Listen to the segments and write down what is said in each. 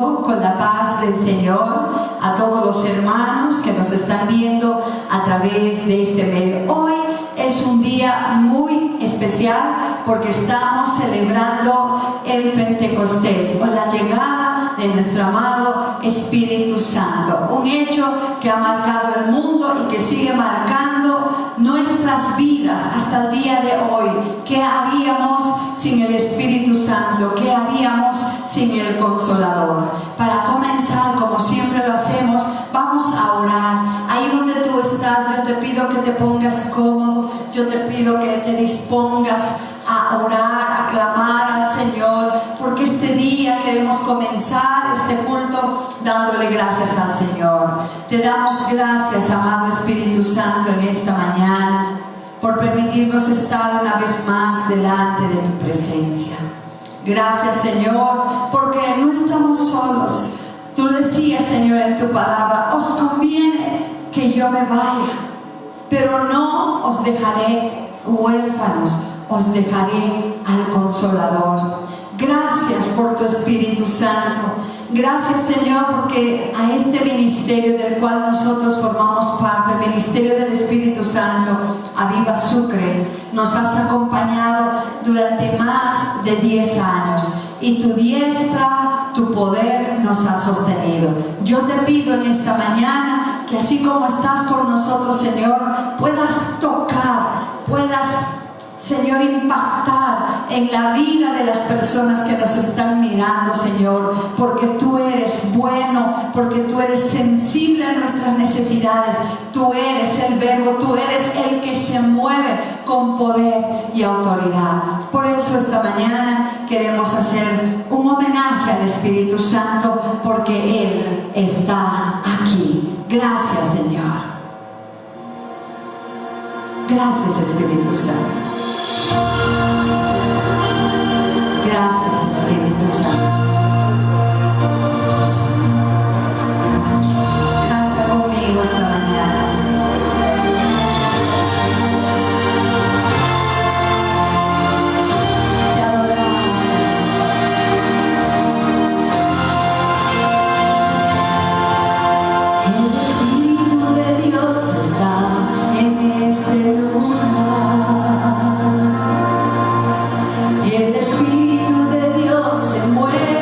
Con la paz del Señor a todos los hermanos que nos están viendo a través de este medio. Hoy es un día muy especial porque estamos celebrando el Pentecostés, o la llegada de nuestro amado Espíritu Santo, un hecho que ha marcado el mundo y que sigue marcando nuestras vidas hasta el día de hoy. ¿Qué haríamos sin el Espíritu Santo? ¿Qué haríamos sin el Consolador? Para comenzar, como siempre lo hacemos, vamos a orar. Ahí donde tú estás, yo te pido que te pongas cómodo, yo te pido que te dispongas a orar, a clamar al Señor, porque este día queremos comenzar este culto dándole gracias al Señor. Te damos gracias, amado Espíritu Santo, en esta mañana, por permitirnos estar una vez más delante de tu presencia. Gracias, Señor, porque no estamos solos. Tú decías, Señor, en tu palabra: os conviene que yo me vaya, pero no os dejaré huérfanos, os dejaré al Consolador. Gracias por tu Espíritu Santo. Gracias, Señor, porque a este ministerio del cual nosotros formamos parte, el ministerio del Espíritu Santo, Aviva Sucre, nos has acompañado durante más de 10 años y tu diestra, tu poder nos ha sostenido. Yo te pido en esta mañana que así como estás con nosotros, Señor, puedas tocar, puedas, Señor, impactar en la vida de las personas que nos están mirando, Señor, porque tú eres bueno, porque tú eres sensible a nuestras necesidades, tú eres el Verbo, tú eres el que se mueve con poder y autoridad. Por eso esta mañana queremos hacer un homenaje al Espíritu Santo, porque Él está aquí. Gracias, Señor. Gracias, Espíritu Santo. Gracias, Espíritu Santo. Canta conmigo esta mañana. Te adoramos, Señor. El Espíritu de Dios está en este lugar. El Espíritu de Dios se mueve.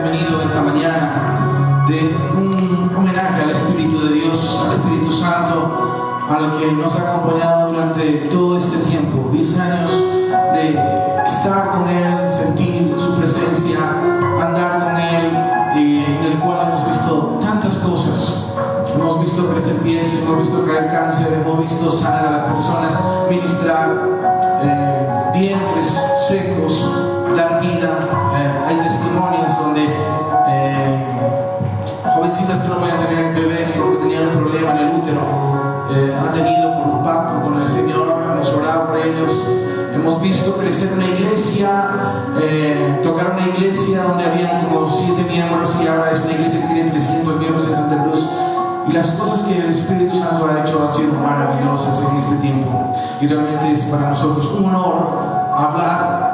bienvenido esta mañana de un homenaje al Espíritu de Dios, al Espíritu Santo, al que nos ha acompañado durante todo este tiempo, 10 años de estar con Él, sentir su presencia, andar con Él, en el cual hemos visto tantas cosas. Hemos visto crecer pies, hemos visto caer cáncer, hemos visto sanar a las personas, ministrar vientres secos, dar vida. Hay testimonios donde jovencitas que no podían tener bebés porque tenían un problema en el útero, han tenido por un pacto con el Señor, hemos orado por ellos. Hemos visto crecer una iglesia, tocar una iglesia donde había como 7 miembros y ahora es una iglesia que tiene 300 miembros en Santa Cruz. Y las cosas que el Espíritu Santo ha hecho han sido maravillosas en este tiempo. Y realmente es para nosotros un honor hablar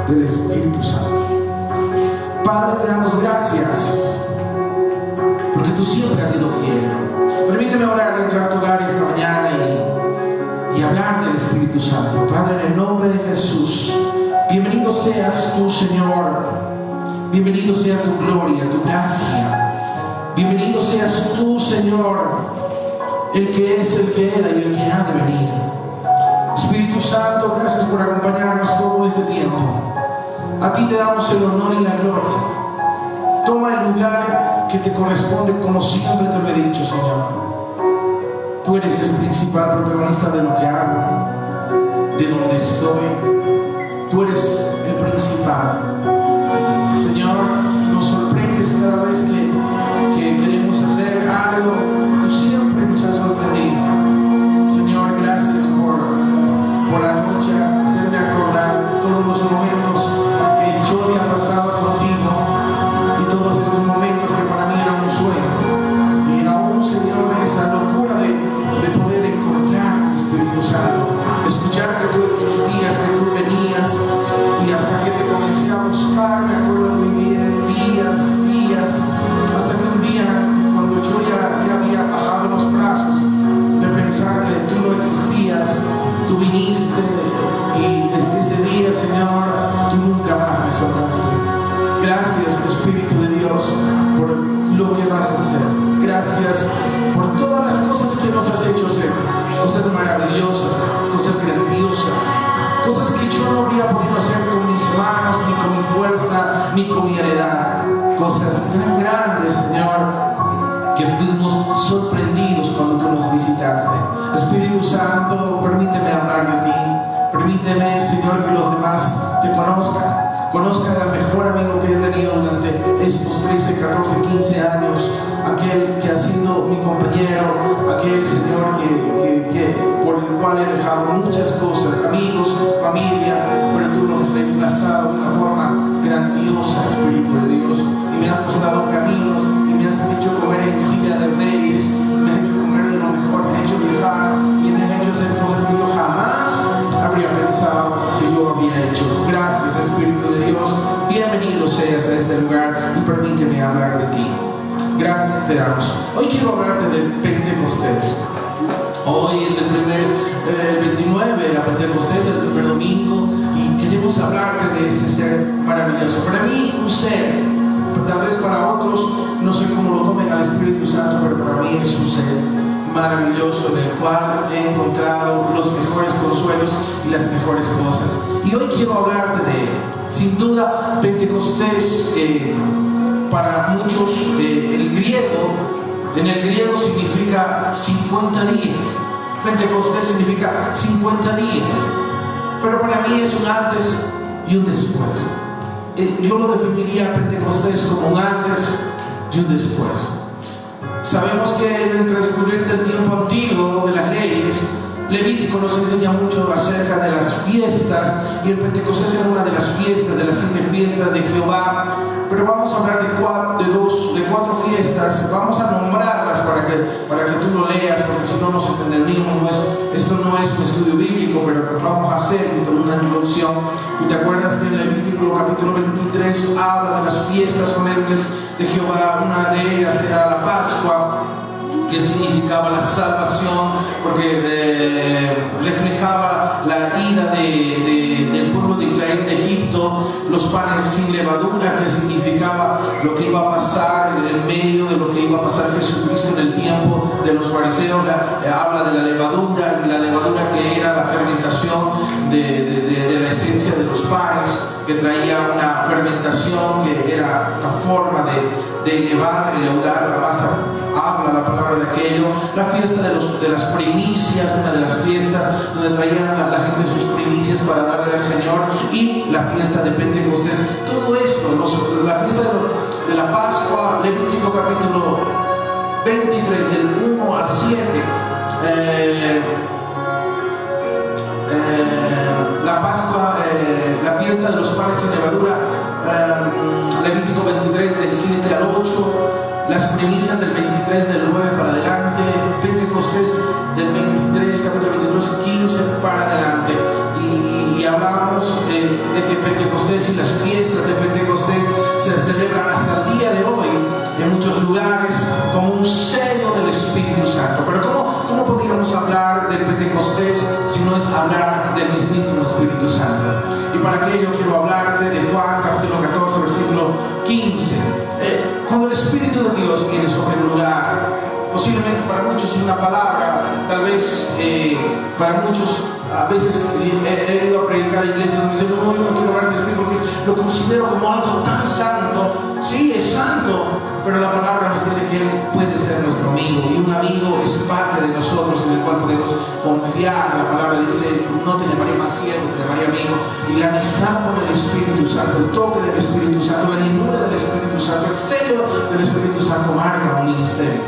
del Espíritu Santo. Padre, te damos gracias porque tú siempre has sido fiel. Permíteme orar, entrar a tu hogar esta mañana y hablar del Espíritu Santo. Padre, en el nombre de Jesús, bienvenido seas tú, Señor. Bienvenido sea tu gloria, tu gracia. Bienvenido seas tú, Señor, el que es, el que era y el que ha de venir. Espíritu Santo, gracias por acompañarnos todo este tiempo. A ti te damos el honor y la gloria. Toma el lugar que te corresponde, como siempre te lo he dicho, Señor. Tú eres el principal protagonista de lo que hago, de donde estoy. Tú eres el principal. Señor, nos sorprendes cada vez que queremos hacer algo. Tú siempre nos has sorprendido. Señor, gracias por anoche hacerme acordar todos los momentos que yo había pasado contigo y todos esos momentos que para mí eran un sueño. Y aún, Señor, esa locura de poder encontrar el Espíritu Santo, escuchar que tú existías, que tú venías, y hasta que te comencé a buscar, me acuerdo muy bien, días, hasta que un día, cuando yo ya había bajado los brazos de pensar que tú no existías, tú viniste, y desde ese día, Señor, tú nunca más me soltaste. Gracias, Espíritu de Dios, por lo que vas a hacer. Gracias por todas las cosas que nos has hecho hacer, cosas maravillosas, cosas grandiosas, cosas que yo no habría podido hacer con mis manos, ni con mi fuerza, ni con mi heredad. Cosas tan grandes, Señor, que fuimos sorprendidos cuando tú nos visitaste. Espíritu Santo, permíteme hablar de ti. Permíteme, Señor, que los demás te conozcan al mejor amigo que he tenido durante estos 13, 14, 15 años, aquel que ha sido mi compañero, aquel, Señor, que por el cual he dejado muchas cosas, amigos, familia, pero tú nos has reemplazado de una forma grandiosa, Espíritu de Dios, y me has mostrado caminos, y me has hecho comer en silla de reyes, me has hecho comer de lo mejor, me has hecho viajar, y me has hecho hacer cosas que yo jamás habría pensado que yo había hecho. Gracias, Espíritu de Dios. Bienvenido seas a este lugar y permíteme hablar de ti. Gracias te damos. Hoy quiero hablarte del Pentecostés. Hoy es el 29, la Pentecostés, el primer domingo, y queremos hablarte de ese ser maravilloso. Para mí, un ser, tal vez para otros, no sé cómo lo tomen al Espíritu Santo, pero para mí es un ser maravilloso en el cual he encontrado los mejores consuelos y las mejores cosas. Y hoy quiero hablarte de él. Sin duda, Pentecostés, para muchos, en el griego significa 50 días. Pentecostés significa 50 días. Pero para mí es un antes y un después. Yo lo definiría Pentecostés como un antes y un después. Sabemos que en el transcurrir del tiempo antiguo de las leyes, Levítico nos enseña mucho acerca de las fiestas, y el Pentecostés era una de las fiestas, de las 7 fiestas de Jehová. Pero vamos a hablar de 4 fiestas. Vamos a nombrarlas para que tú lo leas, porque si no nos extenderíamos. Esto no es un estudio bíblico, pero vamos a hacer una introducción. ¿Y te acuerdas que en Levítico capítulo 23 habla de las fiestas solemnes de Jehová? Una de ellas era la Pascua, que significaba la salvación, porque reflejaba la ira del pueblo de Israel de Egipto. Los panes sin levadura, que significaba lo que iba a pasar en el medio de lo que iba a pasar Jesucristo en el tiempo de los fariseos. Habla de la levadura, y la levadura que era la fermentación de la esencia de los panes, que traía una fermentación que era una forma de leudar la masa. Habla la palabra de aquello. La fiesta de las primicias, una de las fiestas donde traían a la gente sus primicias para darle al Señor, y la fiesta de Pentecostés. Todo esto, la fiesta de la Pascua, Levítico capítulo 23 del 1 al 7. La Pascua, la fiesta de los panes sin levadura, Levítico 23 del 7 al 8, las primicias del 23 del 9 para adelante, Pentecostés del 23, capítulo 22, 15 para adelante. Y hablamos de que Pentecostés y las fiestas de Pentecostés se celebran hasta el día de hoy en muchos lugares como un sello del Espíritu Santo. Pero ¿cómo podríamos hablar del Pentecostés si no es hablar del mismísimo Espíritu Santo? Y para aquello quiero hablarte de Juan capítulo 14 versículo 15. Cuando el Espíritu de Dios viene sobre un lugar, posiblemente para muchos es una palabra, tal vez para muchos, a veces he ido a predicar a iglesias y me dicen, no, yo no quiero hablar del Espíritu porque lo considero como algo tan santo. Sí, es santo, pero la palabra nos dice que Él puede ser nuestro amigo, y un amigo es parte de nosotros en el cual podemos confiar. La palabra dice, no te llamaré más siervo, te llamaré amigo. Y la amistad con el Espíritu Santo, el toque del Espíritu Santo, la llenura del Espíritu Santo, el sello del Espíritu Santo marca un ministerio.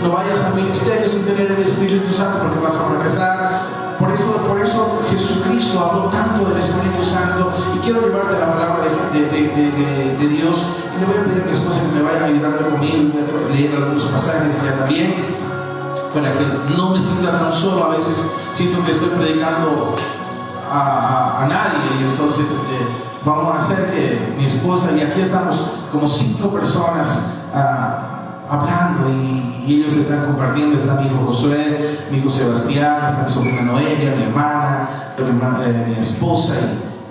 No vayas al ministerio sin tener el Espíritu Santo, porque vas a fracasar. Por eso Jesucristo habló tanto del Espíritu Santo, y quiero llevarte la palabra de Dios. Y le voy a pedir a mi esposa que me vaya ayudando conmigo. Voy a leer algunos pasajes ya también, para que no me sienta tan solo. A veces siento que estoy predicando a nadie, y entonces vamos a hacer que mi esposa, y aquí estamos como 5 personas hablando, y ellos están compartiendo. Está mi hijo Josué, mi hijo Sebastián, está mi sobrina Noelia, mi hermana, está mi esposa,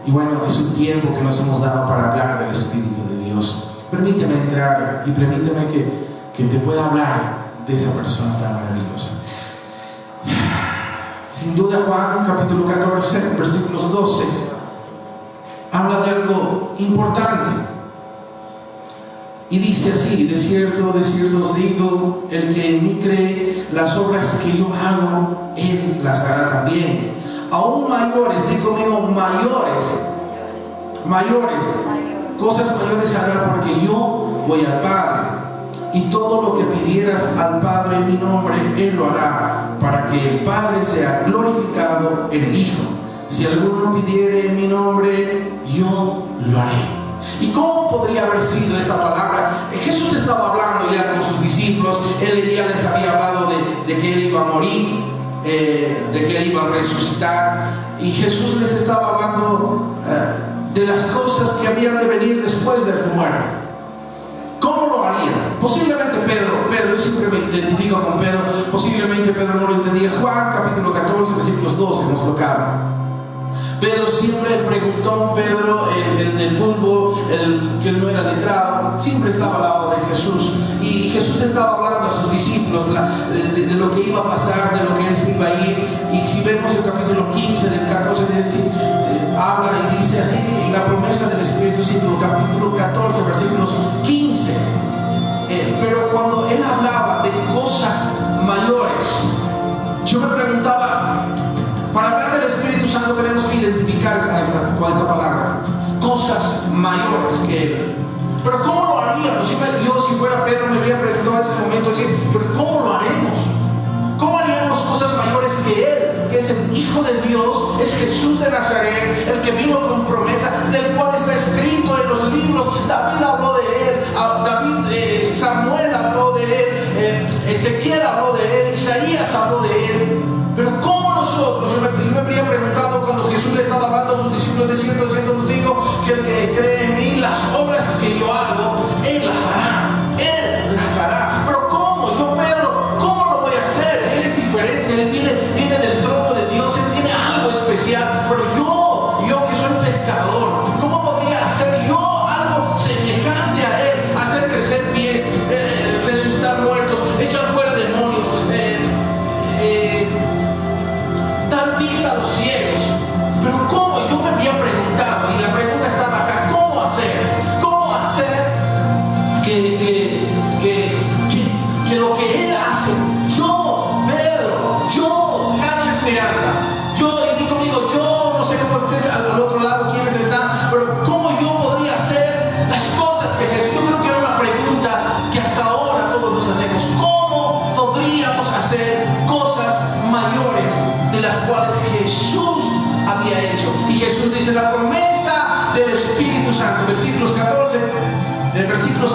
y bueno, es un tiempo que nos hemos dado para hablar del Espíritu de Dios. Permíteme entrar y permíteme que te pueda hablar de esa persona tan maravillosa. Sin duda, Juan capítulo 14 versículos 12 habla de algo importante. Y dice así: de cierto os digo, el que en mí cree, las obras que yo hago, él las hará también. Aún mayores, digo conmigo, mayores, cosas mayores hará, porque yo voy al Padre. Y todo lo que pidieras al Padre en mi nombre, Él lo hará, para que el Padre sea glorificado en el Hijo. Si alguno pidiere en mi nombre, yo lo haré. ¿Y cómo podría haber sido esta palabra? Jesús estaba hablando ya con sus discípulos. Él ya les había hablado de que Él iba a morir, de que Él iba a resucitar. Y Jesús les estaba hablando de las cosas que habían de venir después de su muerte. ¿Cómo lo harían? Posiblemente Pedro, yo siempre me identifico con Pedro, posiblemente Pedro no lo entendía. Juan capítulo 14 versículos 12 nos tocaba. Pedro siempre preguntó, el del pulpo, el que no era letrado, siempre estaba al lado de Jesús. Y Jesús estaba hablando a sus discípulos de lo que iba a pasar, de lo que Él se iba a ir. Y si vemos el capítulo 15 del 14, habla y dice así, la promesa del Espíritu Santo, capítulo 14, versículos 15. Pero cuando Él hablaba de cosas mayores, yo me preguntaba, para hablar del Espíritu Santo tenemos que identificar con esta palabra cosas mayores que Él. Pero ¿cómo lo haríamos? Yo, si fuera Pedro, me habría preguntado en ese momento, decir, pero ¿cómo lo haremos? ¿Cómo haríamos cosas mayores que Él, que es el Hijo de Dios, es Jesús de Nazaret, el que vino con promesa, del cual está escrito en los libros? David habló de Él, Samuel habló de Él, Ezequiel habló de Él, Isaías habló de Él. Pero ¿cómo nosotros? Yo me habría preguntado cuando Jesús le estaba hablando a sus discípulos, de cierto os digo, que el que cree en mí, las obras que yo hago, Él las hará. Pero ¿cómo? Yo, Pedro, ¿cómo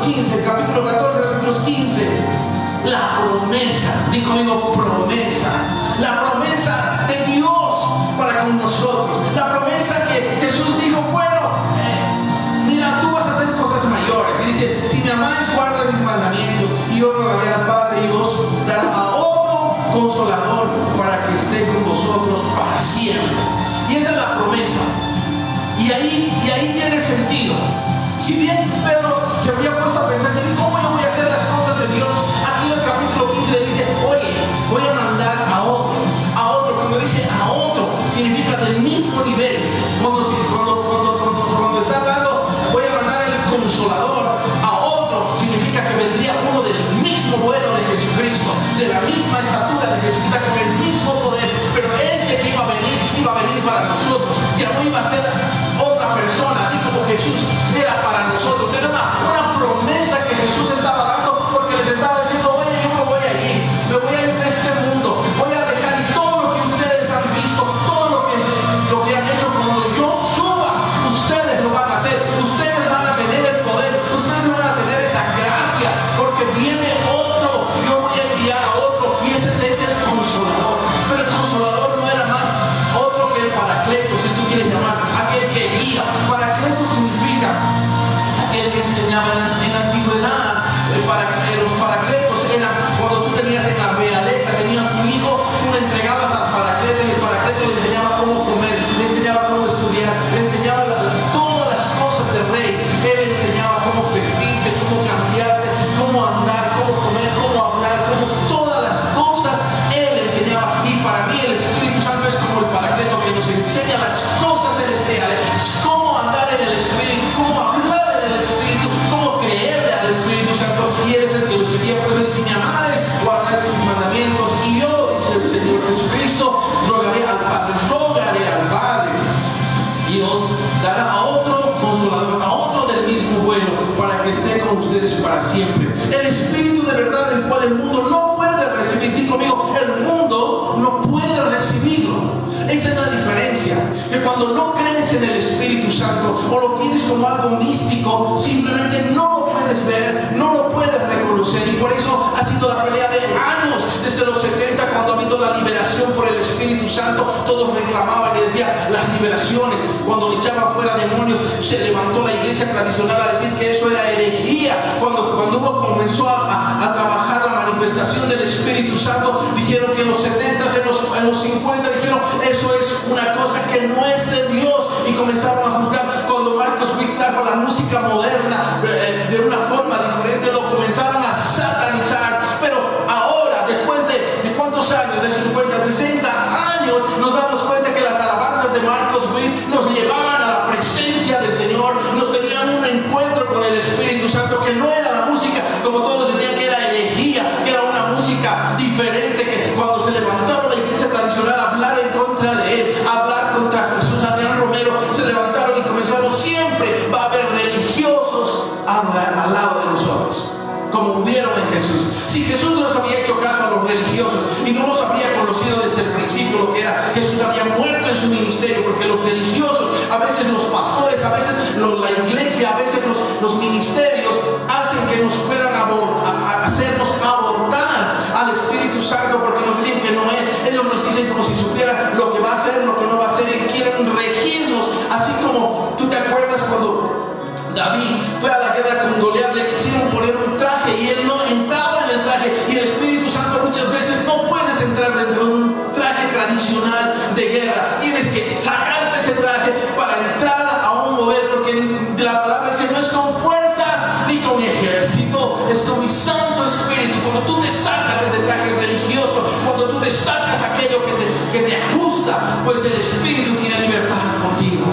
15, capítulo 14, versículos 15. La promesa, digo conmigo, promesa. La promesa de Dios para con nosotros. La promesa que Jesús dijo, bueno, mira, tú vas a hacer cosas mayores. Y dice, si me amáis, guarda mis mandamientos. Y yo rogaré al Padre y os dará a otro consolador para que esté con vosotros para siempre. Y esa es la promesa. Y ahí tiene sentido. Si bien Pedro se había puesto a pensar, ¿cómo yo voy a hacer las cosas de Dios? Aquí en el capítulo 15 le dice, oye, voy a mandar a otro. Cuando dice a otro, significa del mismo nivel. Cuando está hablando, voy a mandar el consolador a otro, significa que vendría uno del mismo vuelo de Jesucristo, de la misma estatura de Jesucristo, con el mismo poder. Pero ese que iba a venir para nosotros. Ya no iba a ser otra persona, así como Jesús era para nosotros. Era una promesa que Jesús estaba dando, porque les estaba diciendo, oye, yo me voy a ir de este mundo, voy a dejar todo lo que ustedes han visto, todo lo que han hecho. Cuando yo suba, ustedes lo van a hacer, ustedes van a tener el poder, ustedes van a tener esa gracia, porque viene otro, yo voy a enviar a otro, y ese es el consolador. Pero el consolador no era más otro que el paracleto, si tú quieres llamar, aquel que guía. Paracleto significa aquel que enseñaba en la antigüedad. Los paracletos eran cuando tú tenías en la realeza, tenías un hijo, tú le entregabas al paracleto y el paracleto le enseñaba cómo comer, le enseñaba cómo estudiar, le enseñaba todas las cosas del rey. Él le enseñaba cómo vestirse, cómo cambiarse, cómo andar, cómo comer, cómo hablar, cómo todas las cosas él le enseñaba. Y para mí el Espíritu Santo es como el paracleto que nos enseña las cosas celestiales, cómo andar en el Espíritu, cómo hablar en el Espíritu, cómo creerle al Espíritu Santo. Y él es el que los envía. Por eso, si me amares, guardar sus mandamientos. Y yo, dice el Señor Jesucristo, rogaré al Padre, y os dará a otro consolador, a otro del mismo vuelo, para que esté con ustedes para siempre. El Espíritu de verdad, el cual el mundo no puede recibir. Dí conmigo, el mundo no puede recibirlo. Esa es la diferencia, que cuando no crees en el Espíritu Santo o lo tienes como algo místico, simplemente no lo puedes ver, no lo puedes reconocer. Y por eso ha sido la pelea de años, desde los 70, cuando ha habido la liberación por el Espíritu Santo. Todos reclamaban y decían las liberaciones, cuando le echaban fuera demonios. Se levantó la iglesia tradicional a decir que eso era herejía. Cuando comenzó a trabajar la manifestación del Espíritu Santo, dijeron que en los 70, en los 50 dijeron, eso es una cosa que no es de Dios, y comenzaron a juzgar. Cuando Marcos Witt trajo la música moderna de una forma diferente, lo comenzaron a satanizar. Pero ahora, después de ¿cuántos años? De 50, 60 años, nos damos cuenta que las alabanzas de Marcos Witt nos llevaban a la presencia del Señor, nos tenían un encuentro con el Espíritu Santo, que no era la música, como todos decían, que era herejía, que era una música diferente, que cuando se levantaron la iglesia tradicional a hablar en contra de él, a hablar contra Jesús, Adrián Romero, se levantaron y comenzaron. Siempre va a haber religiosos al lado de nosotros, como hubieron en Jesús. Si Jesús no les había hecho caso a los religiosos y no los había conocido desde el principio lo que era, Jesús había muerto en su ministerio, porque los religiosos, a veces los pastores, a veces la iglesia, a veces los ministerios hacen que nos puedan hacernos abortar al Espíritu Santo, porque nos dicen que no es. Ellos nos dicen como si supieran lo que va a hacer, lo que no va a hacer, y quieren regirnos. Así como tú te acuerdas cuando David fue a la guerra con Goliat, le quisieron poner un traje y él no entraba en el traje. Y el Espíritu Santo muchas veces no puedes entrar dentro de un traje tradicional de guerra. Tienes que sacarte ese traje para entrar a un mover, porque la palabra dice, no es con fuerza ni con ejército, es con mi Santo Espíritu. Cuando tú te sacas ese traje religioso, cuando tú te sacas aquello que te ajusta, pues el Espíritu tiene libertad contigo.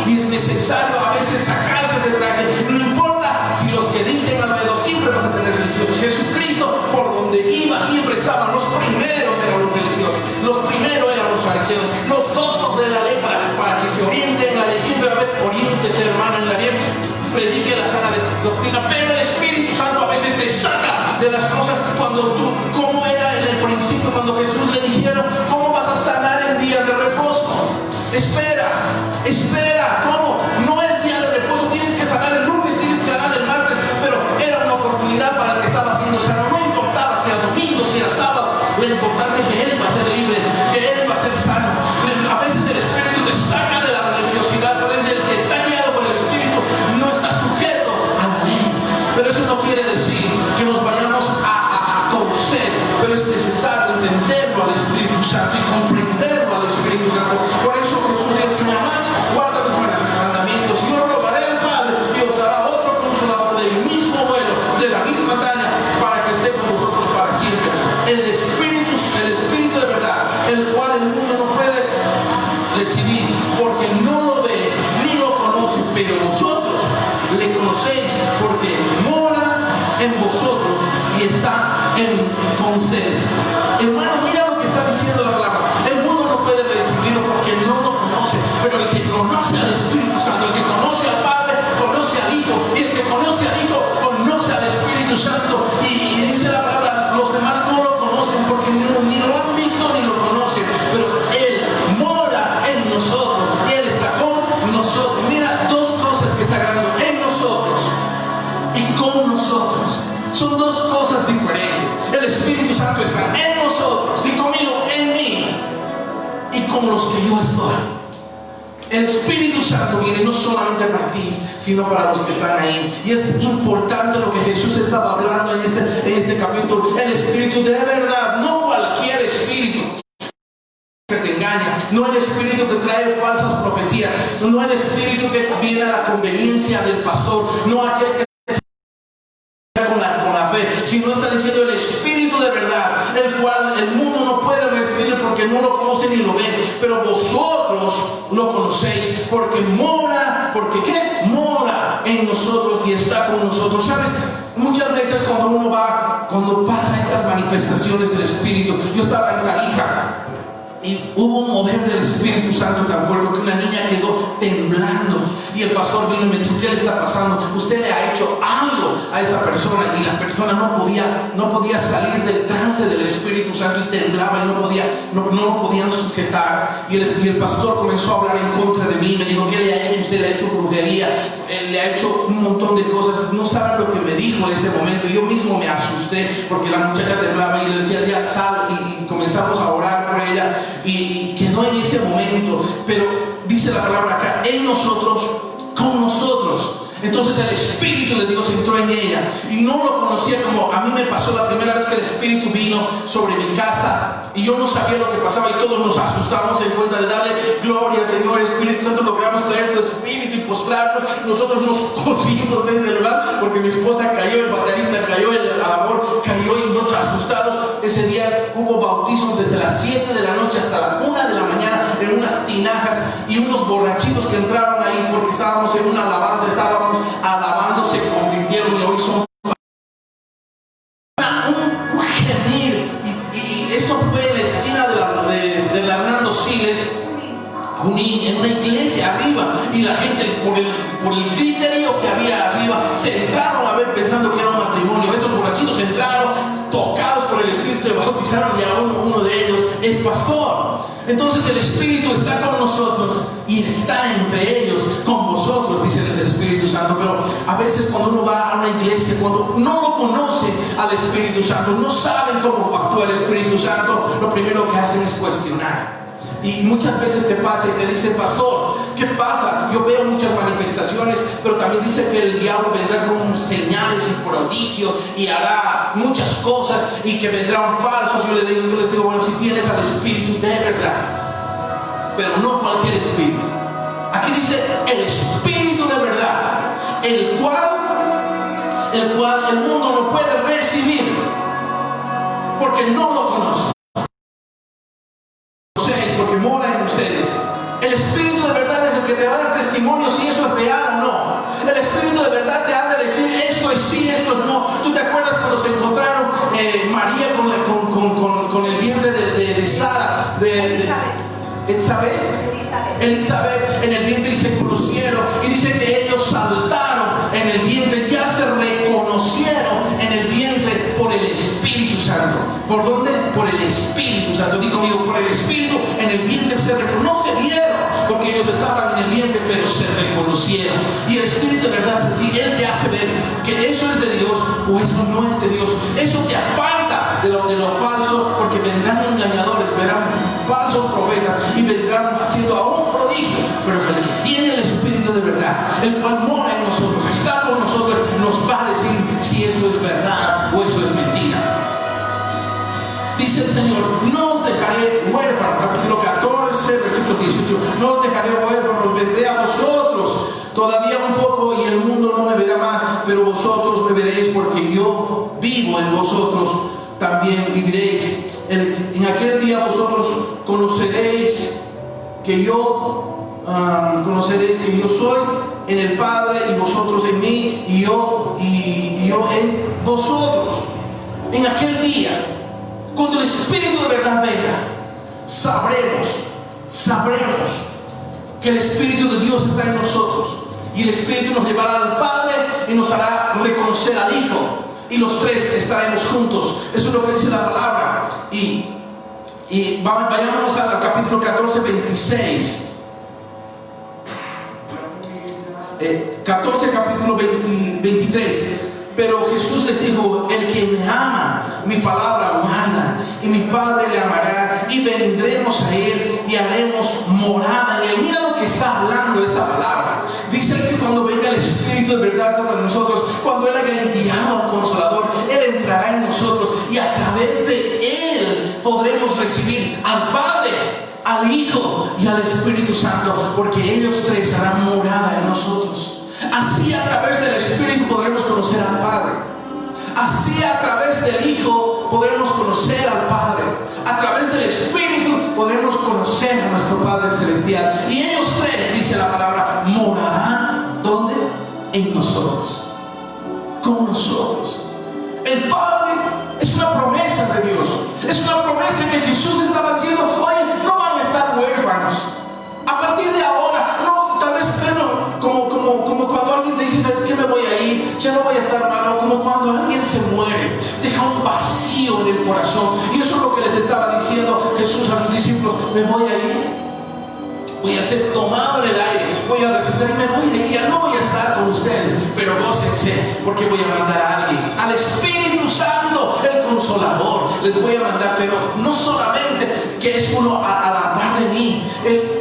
Y es necesario a veces sacarse ese traje. No importa si los que dicen alrededor, siempre vas a tener religiosos. Jesucristo, por donde iba, siempre estaban. Los primeros eran los religiosos, los primeros eran los fariseos, los doctos de la ley, para que se orienten en la ley. Siempre va a haber oriéntese, hermana, en la ley, predique la sana doctrina. Pero el Espíritu Santo a veces te saca de las cosas. Cuando tú, como era en el principio, cuando Jesús le dijeron, ¿cómo vas a sanar en día de reposo? Espera, ¿cómo? No el día de reposo, tienes que sanar el lunes, tienes que sanar el martes. Pero era entenderlo al Espíritu Santo y comprenderlo al Espíritu Santo. Por eso Jesús dice: si me amáis, guarda mis mandamientos. Yo rogaré al Padre y os dará otro consolador del mismo vuelo, de la misma talla, para que esté con vosotros para siempre. El Espíritu de verdad, el cual el mundo no puede recibir porque no lo ve ni lo conoce, pero vosotros le conocéis porque mora en vosotros y está con ustedes. Hermano, mira lo que está diciendo la palabra. El mundo no puede recibirlo porque no lo conoce, pero el que conoce al Espíritu Santo, el que conoce al Padre, conoce al Hijo, y el que conoce al Hijo, conoce al Espíritu Santo. Y dice la palabra: los demás no lo conocen porque ni lo han visto ni lo conocen, pero Él mora en nosotros y Él está con nosotros. Mira, dos cosas que está agregando: en nosotros y con nosotros. Son dos cosas diferentes. El Espíritu Santo está en nosotros y conmigo, en mí, y con los que yo estoy. El Espíritu Santo viene no solamente para ti, sino para los que están ahí. Y es importante lo que Jesús estaba hablando en este capítulo. El Espíritu de verdad, no cualquier espíritu que te engaña, no el espíritu que trae falsas profecías, no el espíritu que viene a la conveniencia del pastor, no aquel que con la fe, sino está diciendo el Espíritu de verdad, el cual el mundo no puede recibir porque no lo conoce ni lo ve, pero vosotros lo conocéis porque mora, porque ¿qué? Mora en nosotros y está con nosotros. ¿Sabes? Muchas veces cuando pasa estas manifestaciones del Espíritu, yo estaba en Tarija y hubo un mover del Espíritu Santo tan fuerte que una niña quedó temblando, y el pastor vino y me dijo: ¿qué le está pasando? Usted le ha hecho algo a esa persona. Y la persona no podía salir del trance del Espíritu Santo y temblaba y no lo podían sujetar. Y el pastor comenzó a hablar en contra de mí. Me dijo: ¿qué le ha hecho? Usted le ha hecho brujería, le ha hecho un montón de cosas. No saben lo que me dijo en ese momento. Yo mismo me asusté porque la muchacha temblaba, y le decía: ya sal, y comenzamos a orar por ella, y quedó en ese momento. Pero dice la palabra acá: en nosotros, con nosotros. Entonces el Espíritu de Dios entró en ella, y no lo conocía, como a mí me pasó la primera vez que el Espíritu vino sobre mi casa, y yo no sabía lo que pasaba, y todos nos asustamos en cuenta de darle gloria, Señor Espíritu Santo, logramos traer tu Espíritu y postrarnos. Nosotros nos corrimos de ese lugar porque mi esposa cayó, el baterista cayó, el alador cayó, y nosotros asustados. Ese día hubo bautizos desde las 7 de la noche hasta la 1 de la mañana en unas tinajas, y unos borrachitos que entraron ahí porque estábamos en una alabanza, estábamos alabando, se convirtieron, y hoy son un gemir. Y esto fue en la esquina de la Hernando Siles, en una iglesia arriba, y la gente por el criterio que había arriba se entraron a ver pensando que era un matrimonio. Estos borrachitos entraron tocados por el Espíritu, se bautizaron, y a uno de ellos es pastor. Entonces el Espíritu está con nosotros y está entre ellos, con vosotros, dice el Espíritu Santo. Pero a veces cuando uno va a una iglesia, cuando no lo conoce al Espíritu Santo, no saben cómo actúa el Espíritu Santo, lo primero que hacen es cuestionar. Y muchas veces te pasa y te dicen: pastor, ¿qué pasa? Yo veo muchas manifestaciones, pero también dice que el diablo vendrá con señales y prodigios y hará muchas cosas, y que vendrán falsos. Yo les digo: bueno, si tienes al Espíritu de verdad, pero no cualquier espíritu. Aquí dice el Espíritu de verdad, el cual el mundo no puede recibir porque no lo conoce. Porque mora en ustedes. El Espíritu de verdad es el que te va a dar testimonio si eso es real o no. El Espíritu de verdad te ha de decir: esto es sí, esto es no. ¿Tú te acuerdas cuando se encontraron María con el vientre de Sara, de Elizabeth en el vientre, y se conocieron? Y dice que ellos saltaron en el vientre, ya se reconocieron en el vientre por el Espíritu Santo. ¿Por dónde? Por el Espíritu Santo. Digo conmigo: por el Espíritu en el vientre se vieron, porque ellos estaban en el vientre, pero se reconocieron. Y el Espíritu de verdad es así: Él te hace ver que eso es de Dios o eso no es de Dios. Eso te aparta de lo falso, porque vendrán engañadores, verán falsos profetas, y vendrán haciendo aún prodigio. Pero el que tiene el Espíritu de verdad, el cual mora en nosotros, está con nosotros, nos va a decir si eso es verdad o eso es mentira. Dice el Señor: Señor, no os dejaré huérfanos. Capítulo 14, versículo 18. No os dejaré huérfanos, vendré a vosotros. Todavía un poco y el mundo no me verá más, pero vosotros me veréis, porque yo vivo en vosotros, también viviréis. En aquel día vosotros conoceréis que yo soy en el Padre, y vosotros en mí, y yo en vosotros. En aquel día, cuando el Espíritu de verdad venga, sabremos que el Espíritu de Dios está en nosotros, y el Espíritu nos llevará al Padre y nos hará reconocer al Hijo, y los tres estaremos juntos. Eso es lo que dice la palabra. Y vayámonos al capítulo 14, 26. 14, capítulo 23. Pero Jesús les dijo: el que me ama, mi palabra guarda, y mi Padre le amará, y vendremos a él y haremos morada en él. Mira lo que está hablando esta palabra. Dice que cuando venga el Espíritu de verdad sobre nosotros, cuando él haya enviado al Consolador, él entrará en nosotros, y a través de él podremos recibir al Padre, al Hijo y al Espíritu Santo, porque ellos tres harán morada en nosotros. Así, a través del Espíritu podremos conocer al Padre. Así, a través del Hijo podremos conocer al Padre. A través del Espíritu podremos conocer a nuestro Padre Celestial. Y ellos tres, dice la palabra, morarán. ¿Dónde? En nosotros. Con nosotros. El Padre es una promesa de Dios. Es una promesa que Jesús estaba diciendo: oye, no van a estar huérfanos. A partir de ahora, no, tal vez, pero como cuando alguien te dice: ¿sabes qué? Me voy a ir, ya no voy a estar mal. Como cuando alguien se muere, deja un vacío en el corazón. Y eso es lo que les estaba diciendo Jesús a sus discípulos: me voy a ir, voy a ser tomado en el aire, voy a resucitar y me voy a ir. Ya no voy a estar con ustedes, pero gócense, porque voy a mandar a alguien, al Espíritu Santo, el Consolador. Les voy a mandar, pero no solamente que es uno a la par de mí,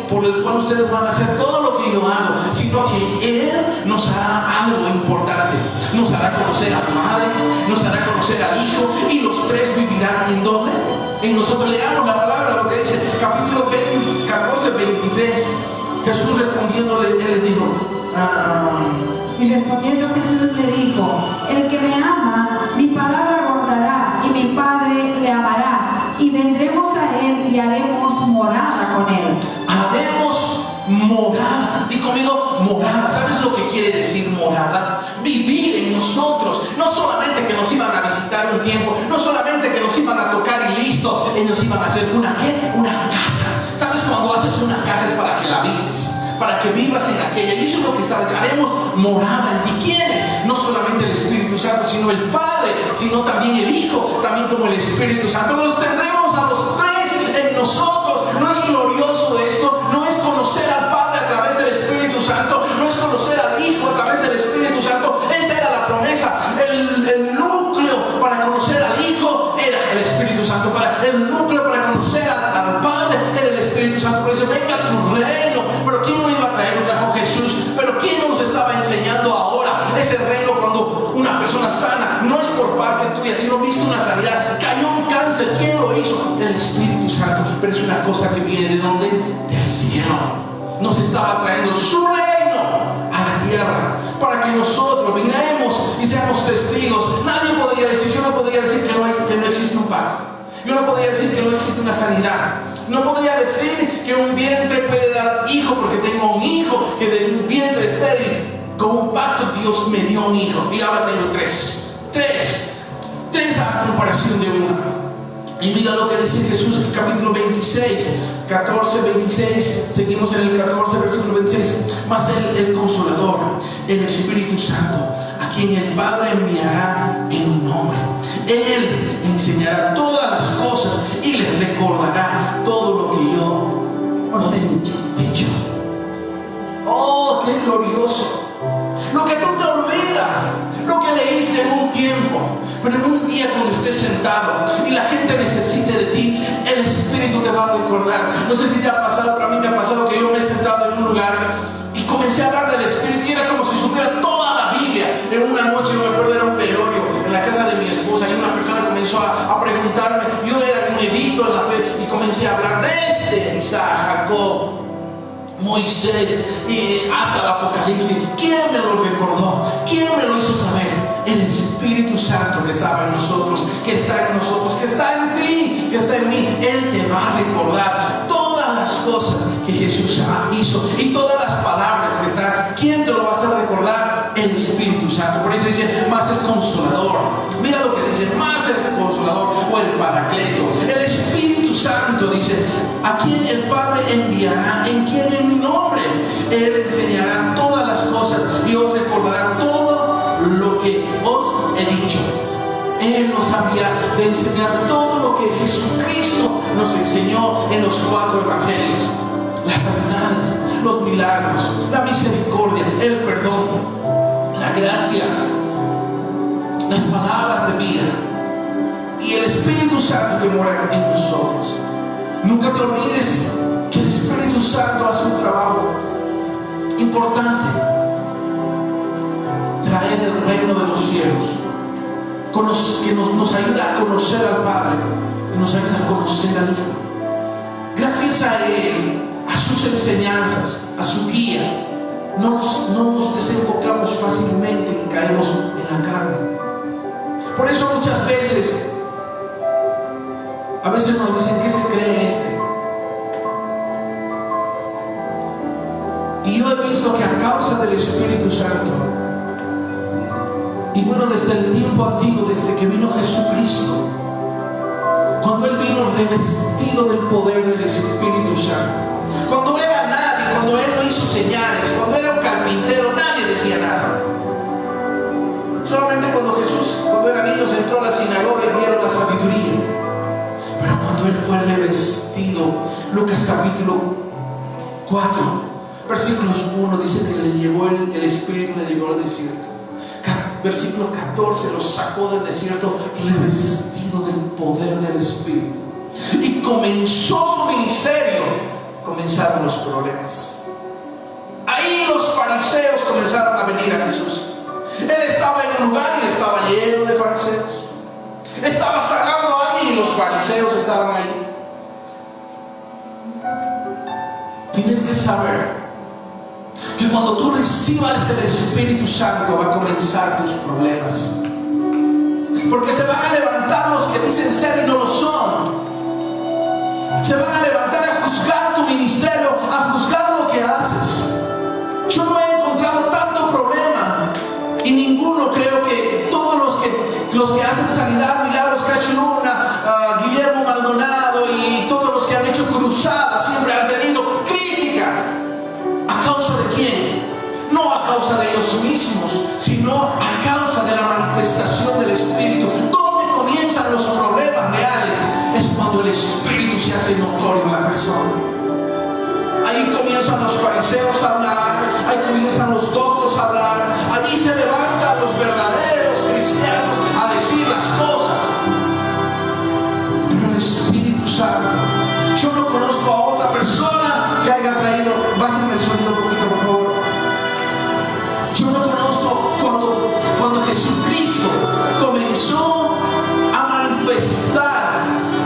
por el cual ustedes van a hacer todo lo que yo hago, sino que Él nos hará algo importante. Nos hará conocer al Padre, nos hará conocer al Hijo, y los tres vivirán. ¿En dónde? En nosotros. Leamos la palabra, lo que dice capítulo 14, 23. Jesús respondiéndole, Él les dijo, y respondiendo Jesús le dijo: el que me ama, mi palabra guardará, y mi Padre le amará, y vendremos a él y haremos morada con él. Haremos morada. Di conmigo, morada. ¿Sabes lo que quiere decir morada? Vivir en nosotros. No solamente que nos iban a visitar un tiempo, no solamente que nos iban a tocar y listo. Ellos iban a hacer una casa. ¿Sabes? Cuando haces una casa es para que la habites, para que vivas en aquella. Y eso es lo que está diciendo: haremos morada en ti. ¿Quiénes? No solamente el Espíritu Santo, sino el Padre, sino también el Hijo, también como el Espíritu Santo. Los tendremos a los tres en nosotros. ¿No es glorioso esto? ¿No es conocer al Padre a través del Espíritu Santo? ¿No es conocer al Hijo a través del Espíritu Santo? Esa era la promesa. El núcleo para conocer al Hijo era el Espíritu Santo. El núcleo para conocer al Padre era el Espíritu Santo. Por eso: venga tu reino. Pero ¿quién lo iba a traer? Lo trajo Jesús. Pero ¿quién nos estaba enseñando ahora ese reino? Cuando una persona sana, no es por parte tuya, sino viste una sanidad, cayó un cáncer, ¿quién lo hizo? El Espíritu Santo. Pero es una cosa que viene ¿de dónde? Del cielo. Nos estaba trayendo su reino a la tierra, para que nosotros vinemos y seamos testigos. Nadie podría decir, yo no podría decir que no existe un pacto. Yo no podría decir que no existe una sanidad. No podría decir que un vientre puede dar hijo, porque tengo un hijo que de un vientre estéril, con un pacto, Dios me dio un hijo. Y ahora tengo tres a comparación de uno. Y mira lo que dice Jesús en el capítulo 26, 14, 26. Seguimos en el 14, versículo 26. Mas el Consolador, el Espíritu Santo, a quien el Padre enviará en mi nombre, Él enseñará todas las cosas y les recordará todo lo que yo os he dicho. Oh, qué glorioso. Lo que tú te olvidas, lo que leíste en un tiempo, pero en un día cuando estés sentado y la gente necesite de ti, el Espíritu te va a recordar. No sé si te ha pasado, pero a mí me ha pasado que yo me he sentado en un lugar y comencé a hablar del Espíritu, y era como si supiera toda la Biblia. En una noche, no me acuerdo, era un velorio en la casa de mi esposa, y una persona comenzó a preguntarme. Yo era nuevito en y comencé a hablar desde Isaac, Jacob, Moisés y hasta el Apocalipsis. ¿Quién me lo recordó? ¿Quién me lo hizo saber? El Espíritu Santo que estaba en nosotros, que está en nosotros, que está en ti, que está en mí. Él te va a recordar todas las cosas que Jesús hizo y todas las palabras que están. ¿Quién te lo va a hacer recordar? El Espíritu Santo. Por eso dice, más el Consolador. Mira lo que dice, más el Consolador o el Paracleto. El Espíritu Santo dice, a quien el Padre enviará, en quien en mi nombre Él enseñará todas las cosas y os recordará todo lo que os he dicho. Él nos había de enseñar todo lo que Jesucristo nos enseñó en los 4 evangelios: las sanidades, los milagros, la misericordia, el perdón, la gracia, las palabras de vida y el Espíritu Santo que mora en nosotros. Nunca te olvides que el Espíritu Santo hace un trabajo importante: traer el reino de los cielos, que nos ayuda a conocer al Padre y nos ayuda a conocer al Hijo. Gracias a Él, a sus enseñanzas, a su guía, no nos desenfocamos fácilmente y caemos en la carne. Por eso muchas veces, a veces nos dicen, ¿qué se cree este? Y yo he visto que a causa del Espíritu Santo, y bueno, desde el tiempo antiguo, desde que vino Jesucristo, cuando Él vino revestido del poder del Espíritu Santo, cuando era nadie, cuando Él no hizo señales, cuando era un carpintero, nadie decía nada. Solamente cuando Jesús, cuando era niño, se entró a la sinagoga y vieron la sabiduría. Pero cuando Él fue revestido, Lucas capítulo 4, versículos 1, dice que le llevó el Espíritu, le llevó al desierto. Versículo 14, lo sacó del desierto revestido del poder del Espíritu. Y comenzó su ministerio. Comenzaron los problemas. Ahí los fariseos comenzaron a venir a Jesús. Él estaba en un lugar y estaba lleno de fariseos. Estaba sacando a alguien y los fariseos estaban ahí. Tienes que saber que cuando tú recibas el Espíritu Santo va a comenzar tus problemas, porque se van a levantar los que dicen ser y no lo son. Se van a levantar a juzgar tu ministerio, a juzgar lo que haces. Yo no he encontrado tanto problema y ninguno, creo que todos los que hacen sanidad, milagros que ha hecho Luna, Guillermo Maldonado y todos los que han hecho cruzadas siempre han tenido críticas. ¿A causa de quién? No a causa de ellos mismos, sino a causa de la manifestación del Espíritu. ¿Dónde comienzan los problemas reales? Es cuando el Espíritu se hace notorio en la persona. Ahí comienzan los fariseos a hablar, ahí comienzan los doctos a hablar, allí se levantan los verdaderos cristianos a decir las cosas. Pero el Espíritu Santo, yo no conozco a otra persona que haya traído, bájenme el sonido un poquito por favor. Yo no conozco cuando Jesucristo comenzó a manifestar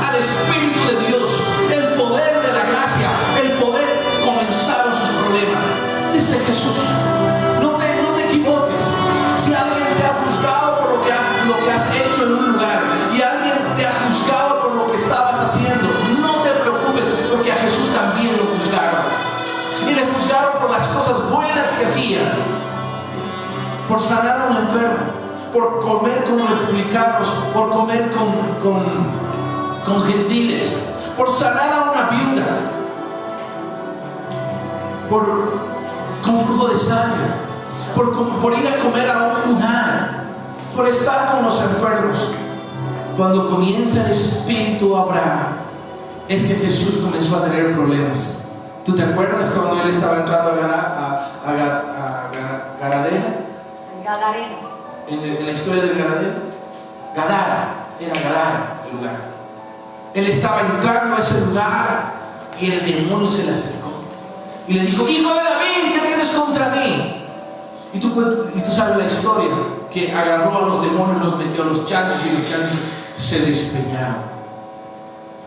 al Espíritu de Dios, el poder de la gracia, el poder, comenzaron sus problemas desde Jesús. No te equivoques. Si alguien te ha juzgado por lo que has hecho en un lugar y alguien te ha juzgado por lo que estabas haciendo, no te preocupes, porque a Jesús también lo juzgaron. Y le juzgaron por las cosas buenas que hacía, por sanar a un enfermo, por comer con republicanos, por comer con gentiles, por sanar a una viuda, con flujo de sangre, por ir a comer a un lugar, por estar con los enfermos. Cuando comienza el Espíritu a obrar, es que Jesús comenzó a tener problemas. ¿Tú te acuerdas cuando Él estaba entrando a Garadena? En la historia del Garadeno. Gadara, era Gadara el lugar. Él estaba entrando a ese lugar y el demonio se le acercó y le dijo: hijo de David, ¿qué tienes contra mí? Y tú sabes la historia, que agarró a los demonios, los metió a los chanchos y los chanchos se despeñaron.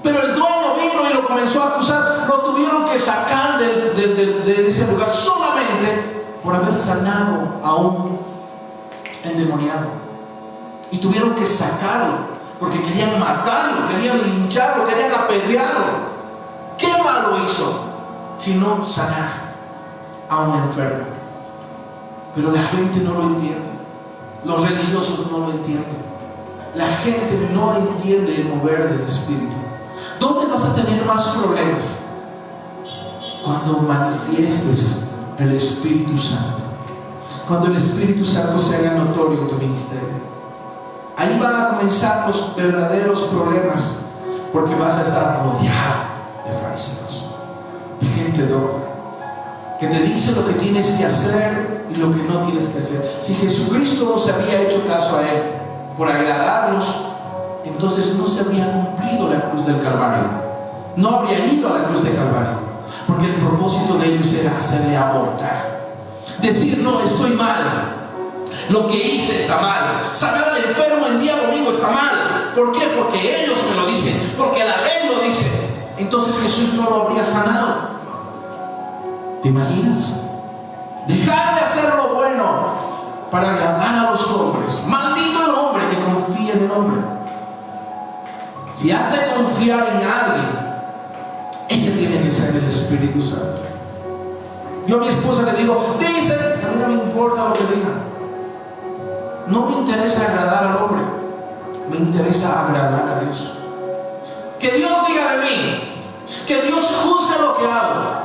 Pero el dueño lo comenzó a acusar, lo tuvieron que sacar de ese lugar solamente por haber sanado a un endemoniado. Y tuvieron que sacarlo porque querían matarlo, querían lincharlo, querían apedrearlo. ¿Qué malo hizo? Sino sanar a un enfermo. Pero la gente no lo entiende. Los religiosos no lo entienden. La gente no entiende el mover del Espíritu. ¿Dónde vas a tener más problemas? Cuando manifiestes el Espíritu Santo. Cuando el Espíritu Santo se haga notorio en tu ministerio. Ahí van a comenzar los verdaderos problemas, porque vas a estar rodeado de fariseos, de gente doble, que te dice lo que tienes que hacer y lo que no tienes que hacer. Si Jesucristo no se había hecho caso a Él por agradarlos, entonces no se habría cumplido la cruz del Calvario, no habría ido a la cruz del Calvario, porque el propósito de ellos era hacerle abortar, decir: no, estoy mal, lo que hice está mal, sanar al enfermo el día domingo está mal. ¿Por qué? Porque ellos me lo dicen, porque la ley lo dice. Entonces Jesús no lo habría sanado. ¿Te imaginas? Dejar de hacer lo bueno para agradar a los hombres. Maldito el hombre que confía en el hombre. Si has de confiar en alguien, ese tiene que ser el Espíritu Santo. Yo a mi esposa le digo: dice, a mí no me importa lo que diga. No me interesa agradar al hombre, me interesa agradar a Dios. Que Dios diga de mí, que Dios juzgue lo que hago,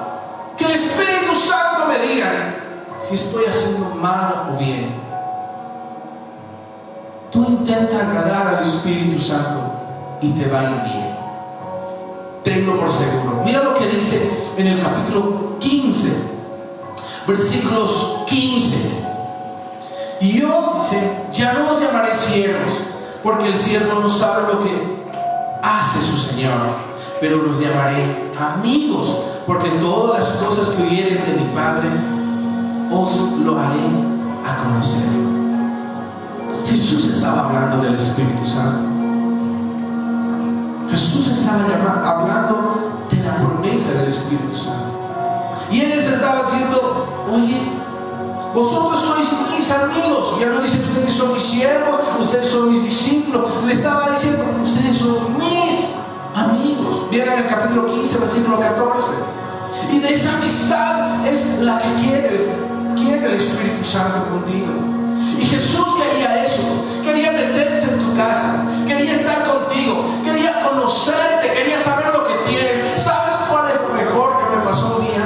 que el Espíritu Santo me diga si estoy haciendo mal o bien. Tú intenta agradar al Espíritu Santo y te va a ir bien. Tenlo por seguro. Mira lo que dice en el capítulo 15, versículos 15. Y yo, dice, ya no os llamaré siervos, porque el siervo no sabe lo que hace su Señor, pero los llamaré amigos, porque todas las cosas que oyeres de mi Padre os lo haré a conocer. Jesús estaba hablando del Espíritu Santo. Jesús estaba hablando de la promesa del Espíritu Santo. Y Él les estaba diciendo: oye, vosotros sois mis amigos. Ya no dice: ustedes son mis siervos, ustedes son mis discípulos. Le estaba diciendo: ustedes son mis amigos. Vean el capítulo 15, versículo 14. Y de esa amistad es la que quiere el Espíritu Santo contigo. Y Jesús quería eso. Quería meterse en tu casa, quería estar contigo, quería conocerte, quería saber lo que tienes. ¿Sabes cuál es lo mejor que me pasó un día?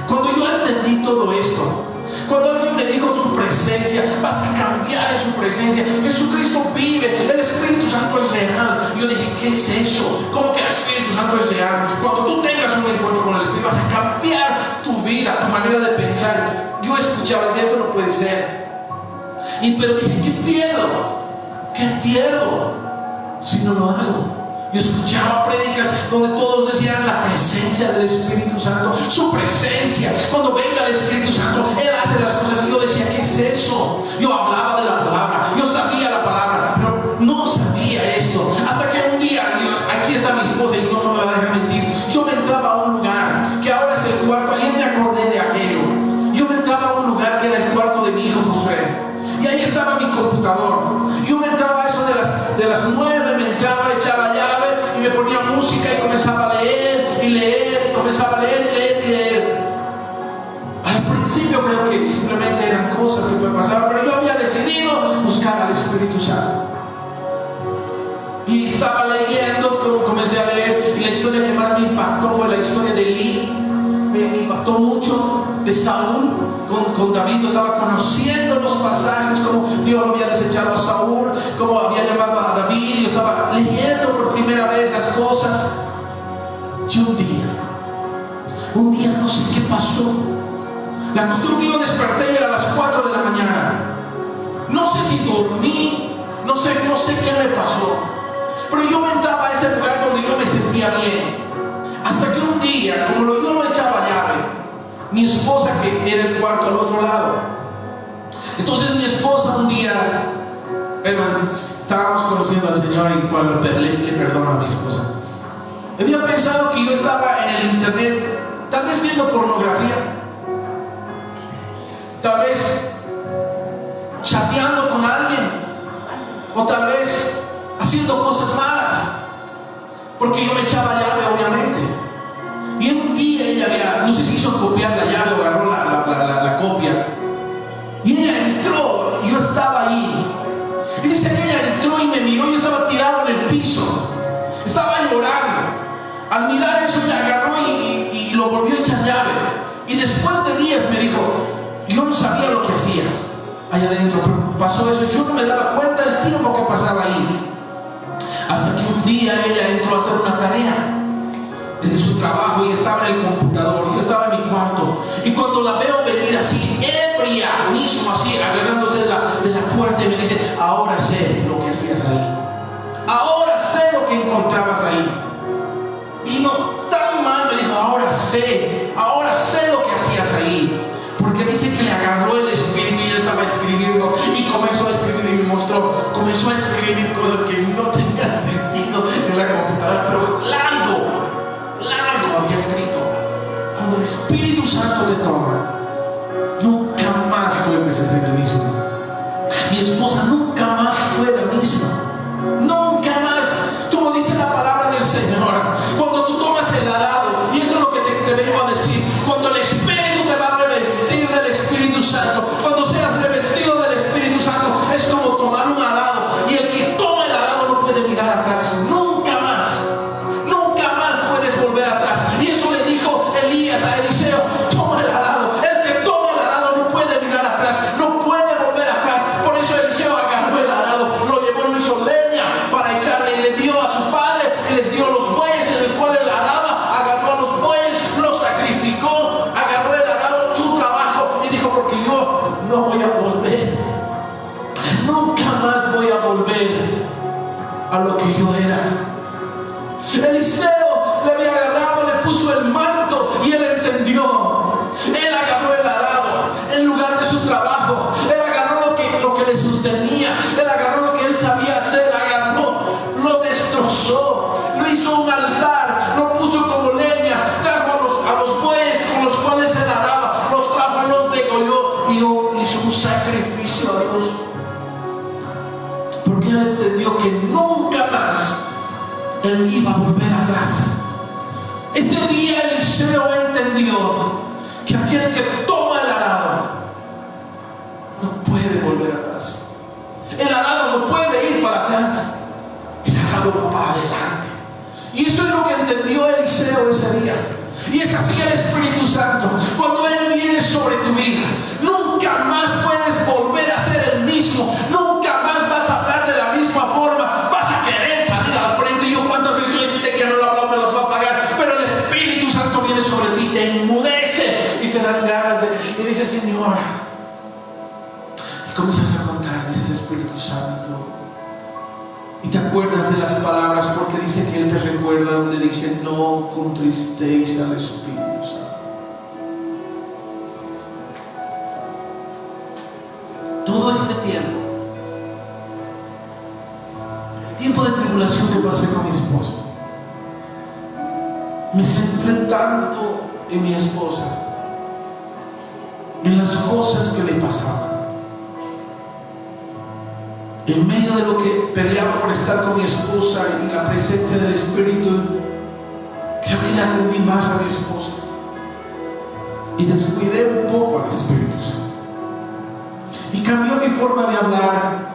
Cuando yo entendí todo esto, cuando alguien me dijo: su presencia, vas a cambiar en su presencia, Jesucristo vive, el Espíritu Santo es real. Yo dije: ¿qué es eso? ¿Cómo que el Espíritu Santo es real? Cuando tú tengas un encuentro con el Espíritu, vas a cambiar tu vida, tu manera de pensar. Yo escuchaba: esto no puede ser. Pero dije: ¿qué pierdo? ¿Qué pierdo si no lo hago? Yo escuchaba prédicas donde todos decían la presencia del Espíritu Santo, su presencia. Cuando venga el Espíritu Santo, Él hace las cosas. Y yo decía: ¿qué es eso? Yo hablaba de la palabra, yo sabía la palabra, pero no sabía esto. Hasta que un día, aquí está mi esposa y no me va a dejar mentir, yo me entraba a un lugar que ahora es el cuarto. Ayer me acordé de aquello. Yo me entraba a un lugar que era el cuarto de mi hijo José. Y ahí estaba mi computador. Yo me entraba a eso de las 9, me entraba, echaba llave y me ponía música y comenzaba a leer y leer, y comenzaba a leer y leer y leer. Al principio creo que simplemente eran cosas que me pasaban, pero yo había decidido buscar al Espíritu Santo. Y estaba leyendo, comencé a leer, y la historia que más me impactó fue la historia de Elí. Me impactó mucho, de Saúl con David. Yo estaba conociendo los pasajes, como Dios lo había desechado a Saúl, como había llamado a David. Yo estaba leyendo por primera vez las cosas. Y un día no sé qué pasó. La cuestión que yo desperté era a las 4 de la mañana. No sé si dormí, no sé qué me pasó, pero yo me entraba a ese lugar donde yo me sentía bien. Hasta que un día, como yo no echaba llave, mi esposa, que era el cuarto al otro lado, entonces mi esposa un día, estábamos conociendo al Señor, y cuando le perdono a mi esposa, Había pensado que yo estaba en el internet, tal vez viendo pornografía, tal vez chateando con alguien, o tal vez haciendo cosas malas, porque yo me echaba llave, obviamente. Y en un día ella había, no sé si hizo copiar la llave o agarró la copia, y ella entró, y yo estaba ahí, y dice que ella entró y me miró. Yo estaba tirado en el piso, estaba llorando. Al mirar eso, ella agarró y lo volvió a echar llave. Y después de días me dijo: yo no sabía lo que hacías allá adentro, pero pasó eso. Yo no me daba cuenta del tiempo que pasaba ahí, hasta que un día ella entró a hacer una tarea desde su trabajo y estaba en el computador. Yo estaba en mi cuarto, y cuando la veo venir así, ebria, mismo así, agarrándose de la puerta, y me dice: ahora sé lo que hacías ahí, ahora sé lo que encontrabas ahí. Vino tan mal, me dijo: ahora sé lo que hacías ahí. Porque dice que le agarró el espíritu y ella estaba escribiendo, y comenzó a escribir, y me mostró, comenzó a escribir cosas que no tenían sentido en la computadora, pero largo había escrito. Cuando el Espíritu Santo te toma, nunca más vuelves a ser el mismo. Mi esposa nunca más fue la misma, nunca más. Como dice la palabra del Señor, cuando tú tomas el arado, y esto es lo que te vengo a decir, cuando el Espíritu te va a revestir del Espíritu Santo, cuando seas revestido del Espíritu Santo, es como tomar un arado, y el que toma el arado no puede mirar atrás, nunca más puedes volver atrás. Y eso le dijo Elías a Eliseo: toma el arado. El que toma el arado no puede mirar atrás, no puede volver atrás. Por eso Eliseo agarró el arado, lo llevó, lo hizo leña para echarle, y le dio a su padre, y les dio los bueyes en el cual él araba. Agarró a los bueyes, los sacrificó, agarró el arado, su trabajo, y dijo: porque yo no voy a volver, nunca más voy a volver a lo que yo era. Eliseo le había agarrado, le puso el manto, y él entendió. Él agarró el arado en lugar de su trabajo. Él agarró lo que le sostenía. Él agarró lo que él sabía hacer. Agarró, lo destrozó, lo hizo un altar, lo puso como leña, trajo a los bueyes con los cuales él araba, los trajo, los degolló, y hizo un sacrificio a Dios. Porque él entendió que nunca más él iba a volver atrás. Ese día Eliseo entendió que aquel que toma el arado no puede volver atrás. El arado no puede ir para atrás, el arado va para adelante. Y eso es lo que entendió Eliseo ese día. Y es así el Espíritu Santo. Cuando Él viene sobre tu vida, nunca más puedes volver a ser el mismo. Nunca más vas a hablar de la misma forma. Vas a querer salir al frente. Y yo, cuántas veces yo decirte que no lo hablo, me los va a pagar. Pero el Espíritu Santo viene sobre ti, te enmudece y te dan ganas y dices: Señor. Y comienzas a contar, dices: Espíritu Santo. Y te acuerdas de las palabras, porque dice que Él te recuerda, donde dice: no contristéis al Espíritu Santo. Todo este tiempo, el tiempo de tribulación que pasé con mi esposa, me centré tanto en mi esposa, en las cosas que le pasaban. En medio de lo que peleaba por estar con mi esposa y la presencia del Espíritu, creo que le atendí más a mi esposa y descuidé un poco al Espíritu Santo. Y cambió mi forma de hablar,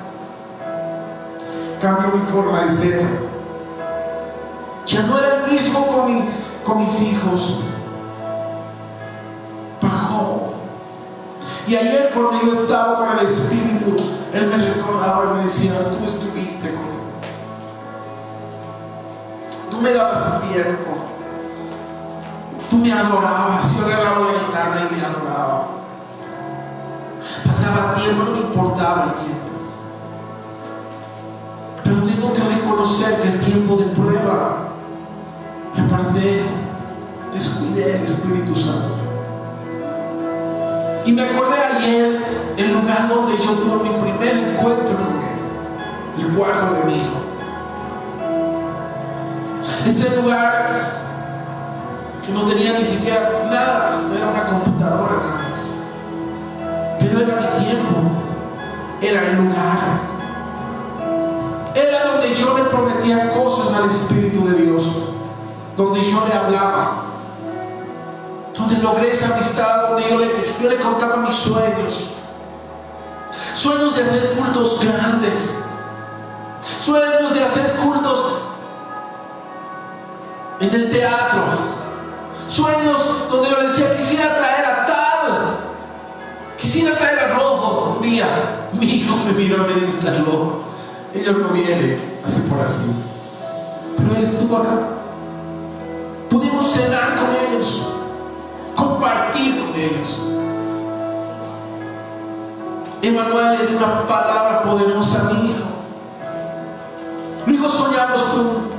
cambió mi forma de ser. Ya no era el mismo con mis hijos. Bajó. Y ayer, cuando yo estaba con el Espíritu, Él me recordaba y me decía: tú estuviste conmigo, tú me dabas tiempo, tú me adorabas. Yo agarraba la guitarra y le adoraba. Pasaba tiempo, no me importaba el tiempo. Pero tengo que reconocer que el tiempo de prueba me aparté, descuidé el Espíritu Santo. Y me acordé ayer el lugar donde yo tuve mi primer encuentro con Él, el cuarto de mi hijo. Ese lugar que no tenía ni siquiera nada, era una computadora nada más. Pero era mi tiempo, era el lugar. Era donde yo le prometía cosas al Espíritu de Dios, donde yo le hablaba, donde logré esa amistad, donde yo le contaba mis sueños. Sueños de hacer cultos grandes, sueños de hacer cultos en el teatro, sueños donde yo le decía: quisiera traer a tal, quisiera traer a Rojo. Un día mi hijo me miró y me dijo: estás loco, ellos no vienen así por así. Pero él estuvo acá. Pudimos cenar con ellos, compartir con ellos. Emanuel le dio una palabra poderosa a mi hijo. Luego soñamos con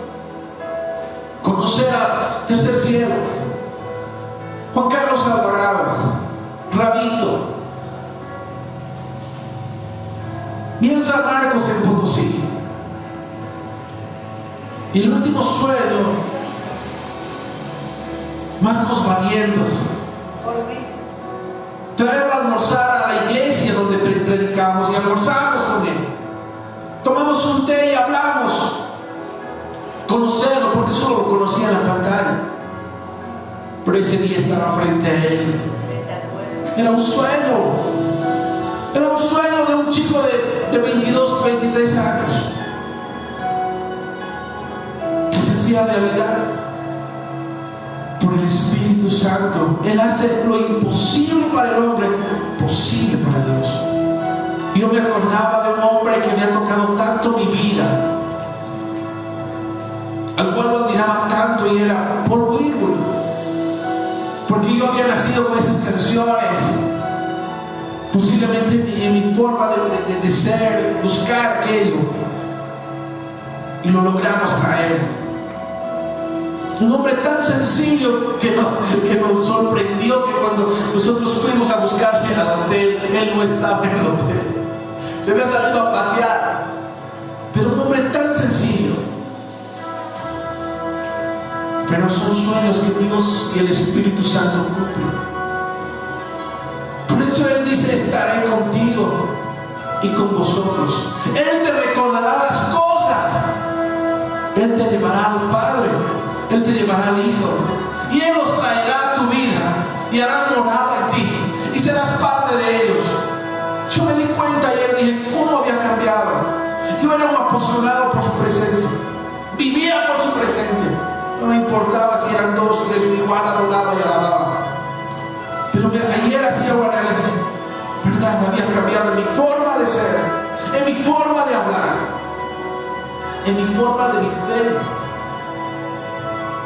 conocer al tercer cielo. Juan Carlos Alvarado, Rabito, bien San Marcos en Potosí. Y el último sueño, Marcos Barrientos, traerlo a almorzar a la iglesia donde predicamos, y almorzamos con él. Tomamos un té y hablamos. Conocerlo, porque solo lo conocía en la pantalla. Pero ese día estaba frente a él. Era un sueño. Era un sueño de un chico de 22, 23 años, que se hacía realidad por el Espíritu Santo. Él hace lo imposible para el hombre posible para Dios. Yo me acordaba de un hombre que había tocado tanto mi vida, al cual lo admiraba tanto, y era Paul Whitworth, porque yo había nacido con esas canciones. Posiblemente en mi forma de ser, buscar aquello, y lo logramos traer. Un hombre tan sencillo que nos sorprendió, que cuando nosotros fuimos a buscarle al hotel, él no estaba en el hotel, se había salido a pasear. Pero un hombre tan sencillo. Pero son sueños que Dios y el Espíritu Santo cumplen. Por eso Él dice: estaré contigo y con vosotros. Él te recordará las cosas. Él te llevará al Padre, Él te llevará al Hijo, y Él los traerá a tu vida y hará morada en ti, y serás parte de ellos. Yo me di cuenta ayer, dije: ¿cómo había cambiado? Yo era un apasionado por su presencia, vivía por su presencia. No me importaba si eran 2 o 3, igual adoraba y alababa. Pero ayer hacía un análisis, ¿verdad? Había cambiado en mi forma de ser, en mi forma de hablar, en mi forma de mi fe.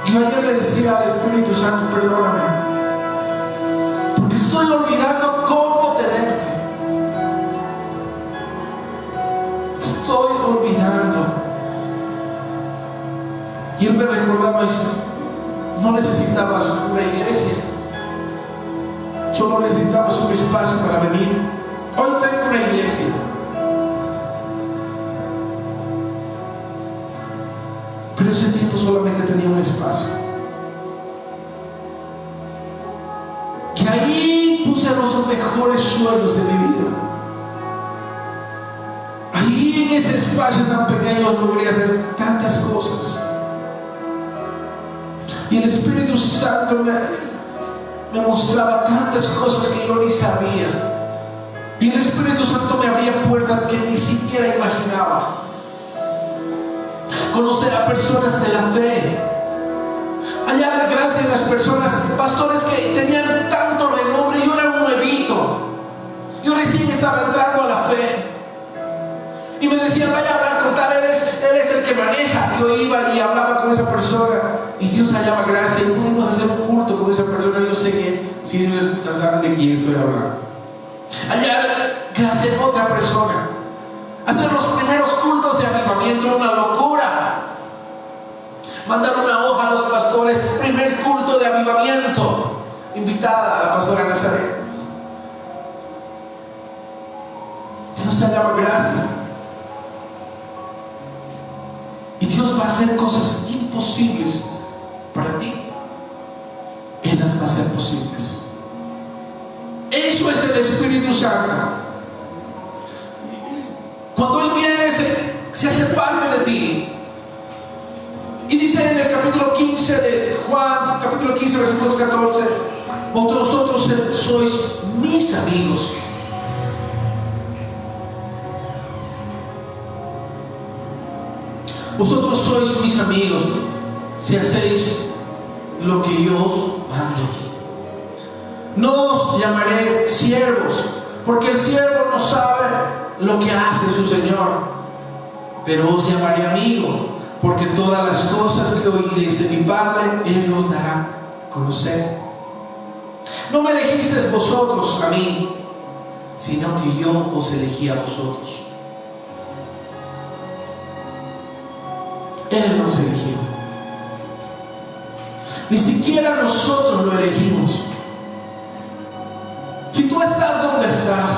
Y yo ayer le decía al Espíritu Santo: perdóname, porque estoy olvidando cómo tenerte. Estoy olvidando. Y Él me recordaba: no necesitabas una iglesia, solo necesitabas un espacio para venir. Hoy tengo una iglesia. Pero ese tiempo solamente tenía un espacio. Que ahí puse los mejores sueños de mi vida. Ahí en ese espacio tan pequeño logré hacer tantas cosas. Y el Espíritu Santo me mostraba tantas cosas que yo ni sabía. Y el Espíritu Santo me abría puertas que ni siquiera imaginaba. Conocer a personas de la fe. Allá, gracias a las personas, pastores que tenían tanto renombre. Yo era un nuevito. Yo recién estaba entrando a la fe. Y me decían: vaya a hablar con tal, él es el que maneja. Yo iba y hablaba con esa persona, y Dios hallaba gracia, y pudimos hacer un culto con esa persona. Yo sé que si Dios escucha, saben de quién estoy hablando. Allá, gracias a otra persona, hacer los primeros cultos de avivamiento, una locura. Mandar una hoja a los pastores: primer culto de avivamiento, invitada a la pastora Nazaret. Dios hallaba gracia. Y Dios va a hacer cosas imposibles imposibles para ti, Él las va a hacer posibles. Eso es el Espíritu Santo. Cuando Él viene, se hace parte de ti. Y dice en el capítulo 15 de Juan, capítulo 15, versículos 14, vosotros sois mis amigos. Vosotros sois mis amigos si hacéis lo que yo os mando. No os llamaré siervos, porque el siervo no sabe lo que hace su Señor, pero os llamaré amigo, porque todas las cosas que oiréis de mi Padre, Él os dará a conocer. No me elegisteis vosotros a mí, sino que yo os elegí a vosotros. Él nos eligió. Ni siquiera nosotros lo elegimos. Si tú estás donde estás,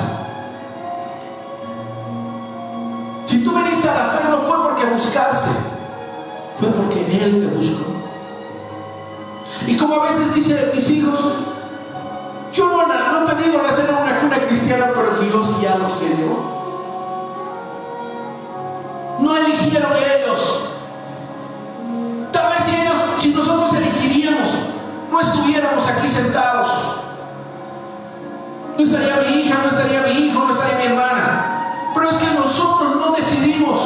si tú viniste a la fe, no fue porque buscaste, fue porque Él te buscó. Y como a veces dicen mis hijos, yo no he pedido nacer en una cuna cristiana, pero Dios ya lo selló. No eligieron ellos. Tal vez si nosotros elegiríamos, no estuviéramos aquí sentados. No estaría mi hija, no estaría mi hijo, no estaría mi hermana. Pero es que nosotros no decidimos.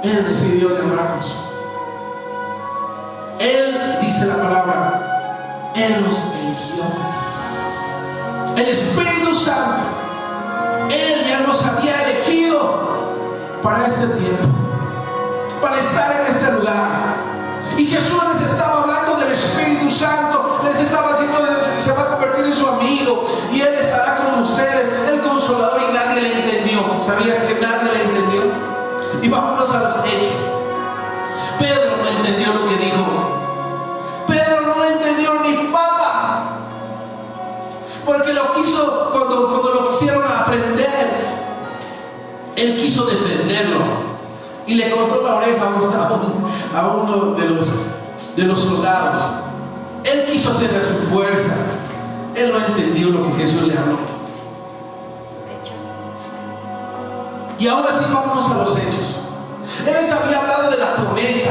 Él decidió llamarnos. Él, dice la palabra, Él nos eligió. El Espíritu Santo, Él ya nos había elegido para este tiempo, para estar en este lugar. Y Jesús les estaba hablando del Espíritu Santo, les estaba diciendo que se va a convertir en su amigo y Él estará con ustedes, el Consolador, y nadie le entendió. ¿Sabías que nadie le entendió? Y vámonos a los hechos. Pedro no entendió lo que dijo. Pedro no entendió ni papa, porque lo quiso, cuando lo quisieron aprender, él quiso defenderlo y le cortó la oreja a uno de los soldados. Él quiso hacer a su fuerza. Él no entendió lo que Jesús le habló. Y ahora sí, vámonos a los hechos. Él les había hablado de la promesa,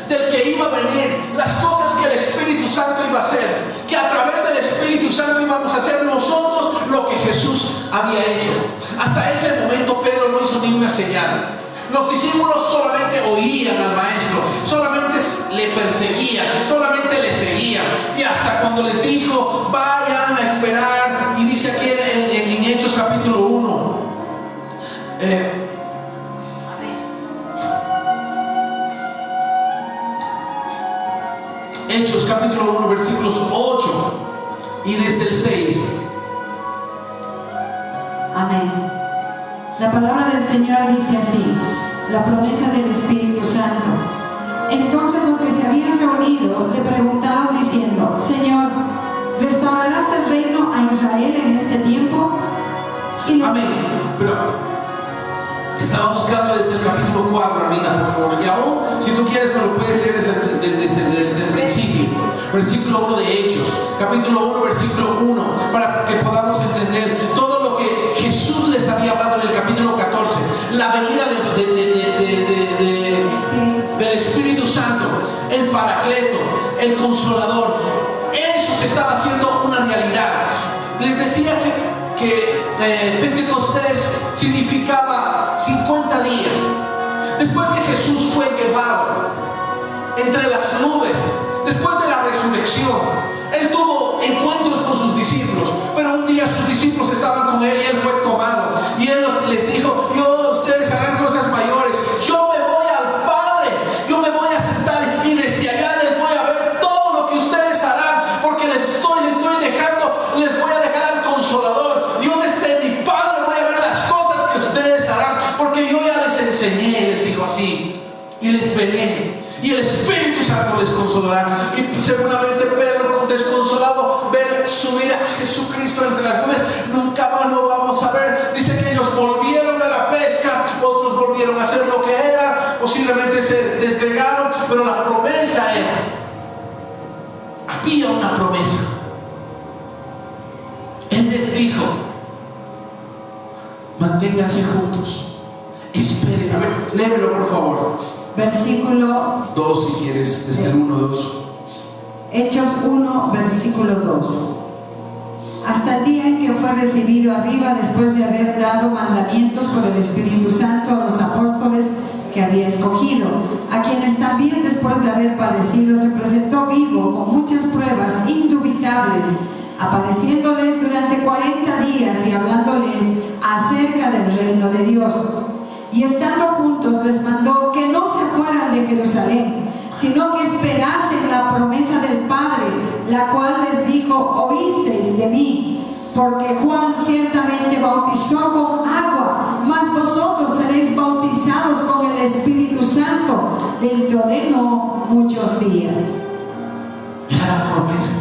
del que iba a venir, las cosas que el Espíritu Santo iba a hacer, que a través del Espíritu Santo íbamos a hacer nosotros lo que Jesús había hecho. Hasta ese momento Pedro no hizo ni una señal. Los discípulos solamente oían al maestro, solamente le perseguían, solamente le seguían. Y hasta cuando les dijo, vayan a esperar, y dice aquí en Hechos capítulo 1, Hechos capítulo 1, versículos 8 y desde el 6. Amén. La palabra del Señor dice así, la promesa del Espíritu Santo. Entonces los que se habían reunido le preguntaron diciendo, Señor, ¿restaurarás el reino a Israel en este tiempo? Y Amén. Pero estaba buscando desde el capítulo 4, amiga, por favor. Y aún, si tú quieres, me lo puedes leer desde el principio. Versículo 1 de Hechos, capítulo 1, versículo 1, para que podamos entender todo lo que Jesús les había hablado en el capítulo 14. La venida del Espíritu Santo, el Paracleto, el Consolador. Eso se estaba haciendo una realidad. Les decía que Pentecostés significaba 50 días. Después que Jesús fue llevado entre las nubes, después de la resurrección, Él tuvo encuentros con sus discípulos, pero un día sus discípulos estaban con Él y Él fue tomado. Y Él les dijo, ustedes harán cosas mayores. Yo me voy al Padre, yo me voy a sentar y desde allá les voy a ver todo lo que ustedes harán, porque les voy a dejar al Consolador. Yo desde mi Padre voy a ver las cosas que ustedes harán, porque yo ya les enseñé, les dijo así, y les veré. Y el Espíritu Santo les consolará. Y seguramente Pedro, desconsolado, ver subir a Jesucristo entre las nubes, nunca más lo vamos a ver. Dice que ellos volvieron a la pesca, otros volvieron a hacer lo que era. Posiblemente se entregaron, pero la promesa era, había una promesa. Él les dijo, manténganse juntos, esperen. A ver, léemelo por favor. Versículo 2 si quieres, desde el 1-2. Hechos 1, versículo 2. Hasta el día en que fue recibido arriba, después de haber dado mandamientos por el Espíritu Santo a los apóstoles que había escogido, a quienes también después de haber padecido se presentó vivo con muchas pruebas indubitables, apareciéndoles durante 40 días y hablándoles acerca del reino de Dios. Y estando juntos les mandó que no se fueran de Jerusalén, sino que esperasen la promesa del Padre, la cual les dijo: oísteis de mí, porque Juan ciertamente bautizó con agua, mas vosotros seréis bautizados con el Espíritu Santo dentro de no muchos días. Era la promesa.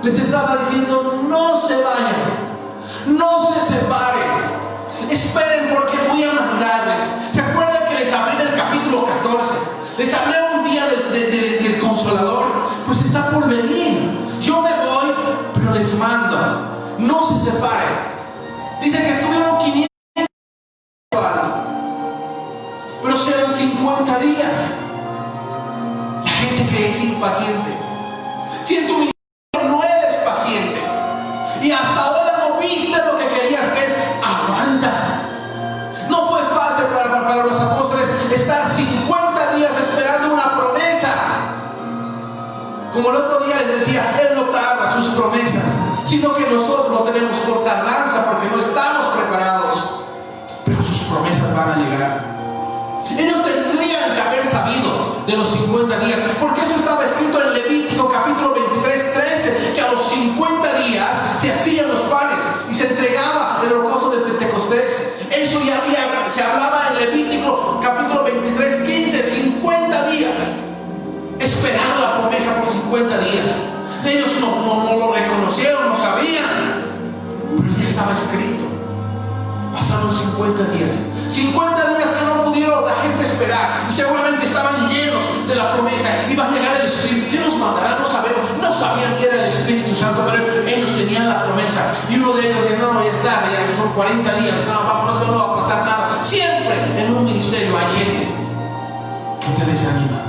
Les estaba diciendo: no se vayan, no se separen, esperen porque voy a mandarles. ¿Se acuerdan que les hablé en el capítulo 14? Les hablé un día del Consolador. Pues está por venir. Yo me voy, pero les mando. No se separen. Dice que estuvieron 500 años, pero serán 50 días. La gente que es impaciente. Si en tu ministerio no eres paciente y hasta ahora no viste lo que querías ver, aguanta. No fue fácil para los apóstoles estar 50 días esperando una promesa. Como el otro día les decía, Él no tarda sus promesas, sino que nosotros lo tenemos por tardanza porque no estamos preparados. Pero sus promesas van a llegar. Ellos tendrían que haber sabido de los 50 días, porque eso estaba escrito en Levítico capítulo 23:13, que a los 50 días se hacían los panes y se entregaba el holocausto del Pentecostés. Eso ya se hablaba en Levítico capítulo 23:15, 50 días. Esperar la promesa por 50 días. Ellos no lo reconocieron, no sabían, pero ya estaba escrito. Pasaron 50 días. 50 días que no pudieron la gente esperar, y seguramente estaban llenos de la promesa. Iba a llegar el Espíritu. ¿Quién nos mandará? No sabemos. No sabían que era el Espíritu Santo, pero ellos tenían la promesa. Y uno de ellos dice: no, ya está, ya son 40 días, no, vamos, no va a pasar nada. Siempre en un ministerio hay gente que te desanima,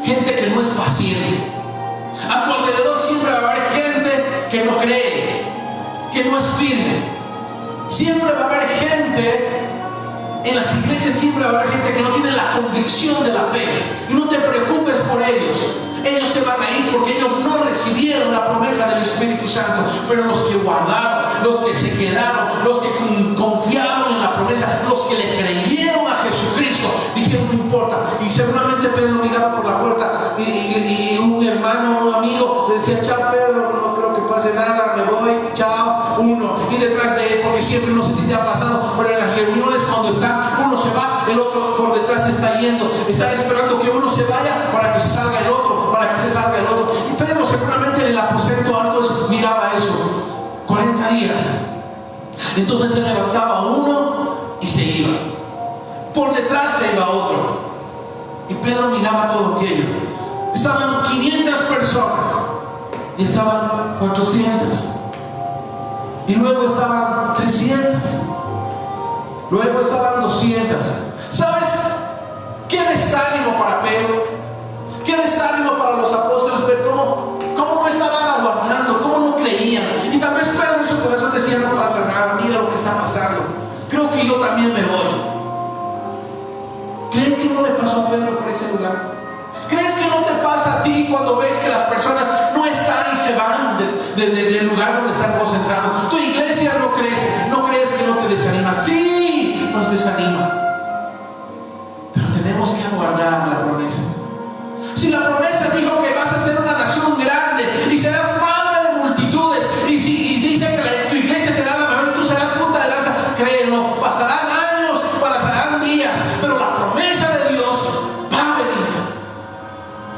gente que no es paciente. A tu alrededor siempre va a haber gente que no cree, que no es firme. Siempre va a haber gente, en las iglesias siempre va a haber gente que no tiene la convicción de la fe. Y no te preocupes por ellos. Ellos se van a ir porque ellos no recibieron la promesa del Espíritu Santo. Pero los que guardaron, los que se quedaron, los que confiaron en la promesa, los que le creyeron a Jesucristo, dijeron: no importa. Y seguramente Pedro miraba por la puerta y un hermano, un amigo le decía: chao Pedro, no creo que pase nada, me voy, chao. Uno, y detrás de él, porque siempre, no sé si te ha pasado, pero en las reuniones cuando están, uno se va, el otro por detrás se está yendo. Están esperando que uno se vaya para que se salga el otro, para que se salga el otro. Y Pedro seguramente en el aposento alto miraba eso. 40 días. Entonces se levantaba uno y se iba. Por detrás se iba otro. Y Pedro miraba todo aquello. Estaban 500 personas y estaban 400. Y luego estaban 300. Luego estaban 200. ¿Sabes? Qué desánimo para Pedro. Qué desánimo para los apóstoles ver cómo no estaban aguardando, cómo no creían. Y tal vez Pedro en su corazón decía: no pasa nada, mira lo que está pasando. Creo que yo también me voy. ¿Creen que no le pasó a Pedro por ese lugar? ¿Crees que no te pasa a ti cuando ves que las personas no están y se van del lugar donde están concentrados? Tu iglesia no crees que no te desanima. Sí, nos desanima. Pero tenemos que aguardar la promesa. Si la promesa dijo que vas a ser una nación grande y serás madre de multitudes, y dice que tu iglesia será la mayor y tú serás punta de lanza, créelo, pasarán años, pasarán días, pero la promesa de Dios va a venir.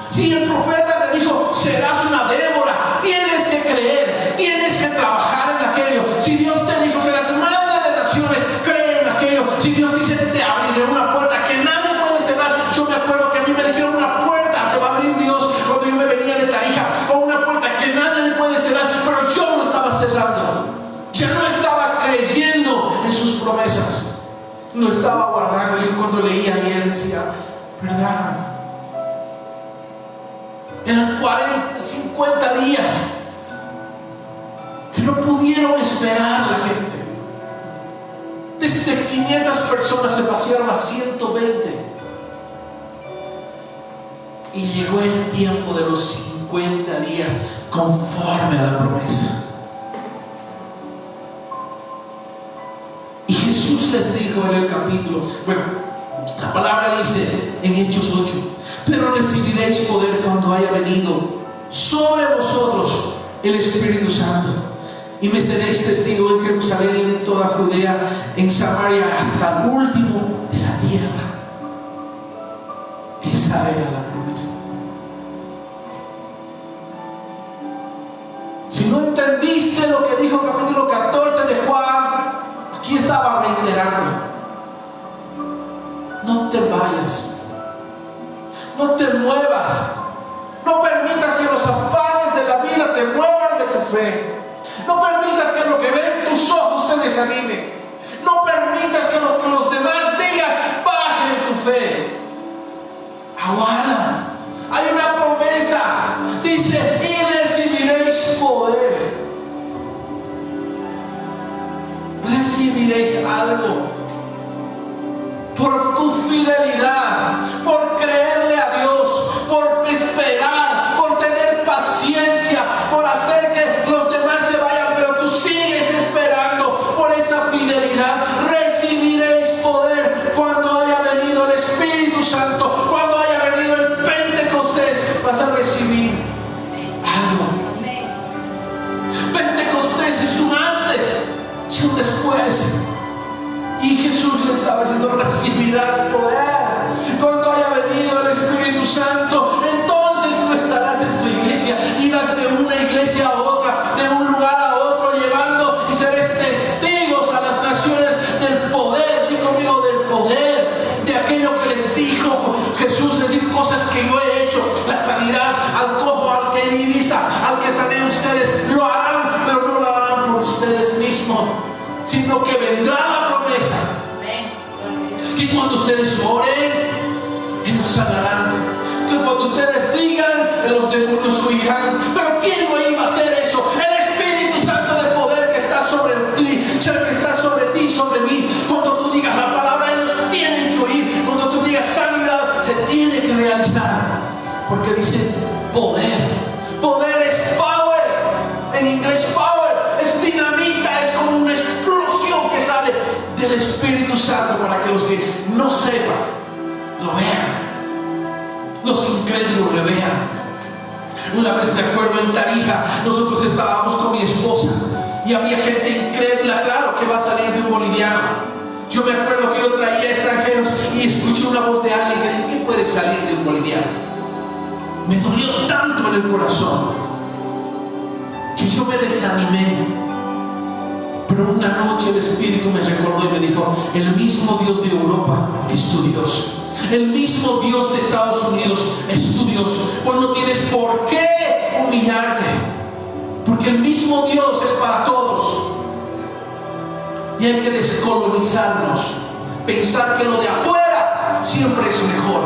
Si el profeta le dijo: serás una Débora, tienes que creer, tienes que trabajar en aquello. Si Dios te dijo: serás madre de naciones, cree en aquello. Si Dios dice: te abriré una puerta que nadie puede lo estaba guardando. Yo cuando leía ayer decía, ¿verdad? Eran 40, 50 días que no pudieron esperar la gente. Desde 500 personas se vaciaron a 120. Y llegó el tiempo de los 50 días conforme a la promesa. Y Jesús les dijo en el capítulo, bueno, la palabra dice en Hechos 8, pero recibiréis poder cuando haya venido sobre vosotros el Espíritu Santo, y me seréis testigo en Jerusalén, en toda Judea, en Samaria, hasta el último de la tierra. Esa era la promesa. Si no entendiste lo que dijo capítulo 14 de Juan, aquí estaba reiterando: no te vayas, no te muevas, no permitas que los afanes de la vida te muevan de tu fe, no permitas que lo que ven tus ojos te desanime, no permitas que lo que los demás digan baje tu fe. Aguarda, hay una promesa, dice, y recibiréis poder. Recibiréis algo por tu fidelidad, por creerle a Dios, por esperar, por tener paciencia, por hacer que los demás se vayan, pero tú sigues esperando. Por esa fidelidad recibiréis poder cuando haya venido el Espíritu Santo, cuando haya venido el Pentecostés. Vas a recibir algo. Pentecostés es un antes y un después. Y Jesús le estaba diciendo: recibirás poder cuando haya venido el Espíritu Santo. Entonces no estarás en tu iglesia, irás de una iglesia a otra, de un lugar a otro, llevando y seréis testigos a las naciones del poder. Di conmigo, del poder, de aquello que les dijo Jesús. Les dijo cosas que yo he hecho: la sanidad al cojo, al que di vista, al que sané. Ustedes lo harán, pero no lo harán por ustedes mismos, sino que vendrá la promesa que cuando ustedes oren, ellos sanarán, que cuando ustedes digan, los demonios oirán. Pero ¿quién no iba a hacer eso? El Espíritu Santo de poder que está sobre ti, que está sobre ti y sobre mí. Cuando tú digas la palabra, ellos tienen que oír. Cuando tú digas sanidad, se tiene que realizar, porque dice poder. Poder es power, en inglés power es dinamita, es como una explosión que sale del Espíritu Santo, para que los que no sepan lo vean, los incrédulos lo vean. Una vez me acuerdo en Tarija, nosotros estábamos con mi esposa y había gente incrédula. Claro que va a salir de un boliviano. Yo me acuerdo que yo traía extranjeros y escuché una voz de alguien que dijo: ¿qué puede salir de un boliviano? Me dolió tanto en el corazón que yo me desanimé. Pero una noche el Espíritu me recordó y me dijo: el mismo Dios de Europa es tu Dios, el mismo Dios de Estados Unidos es tu Dios. Pues no tienes por qué humillarte, porque el mismo Dios es para todos. Y hay que descolonizarnos, pensar que lo de afuera siempre es mejor,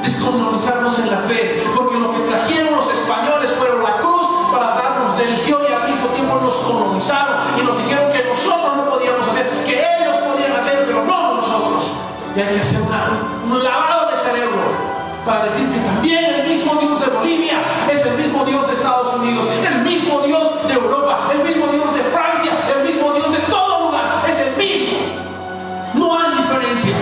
descolonizarnos en la fe, porque lo que trajeron los españoles fueron la cruz para darnos religión, y al mismo tiempo nos colonizaron y nos dijeron que nosotros no podíamos hacer, que ellos podían hacer, pero no nosotros. Y hay que hacer un lavado de cerebro para decir que también el mismo Dios de Bolivia es el mismo Dios de Estados Unidos, el mismo Dios de Europa, el mismo Dios de Francia, el mismo Dios de todo lugar, es el mismo. No hay diferencia.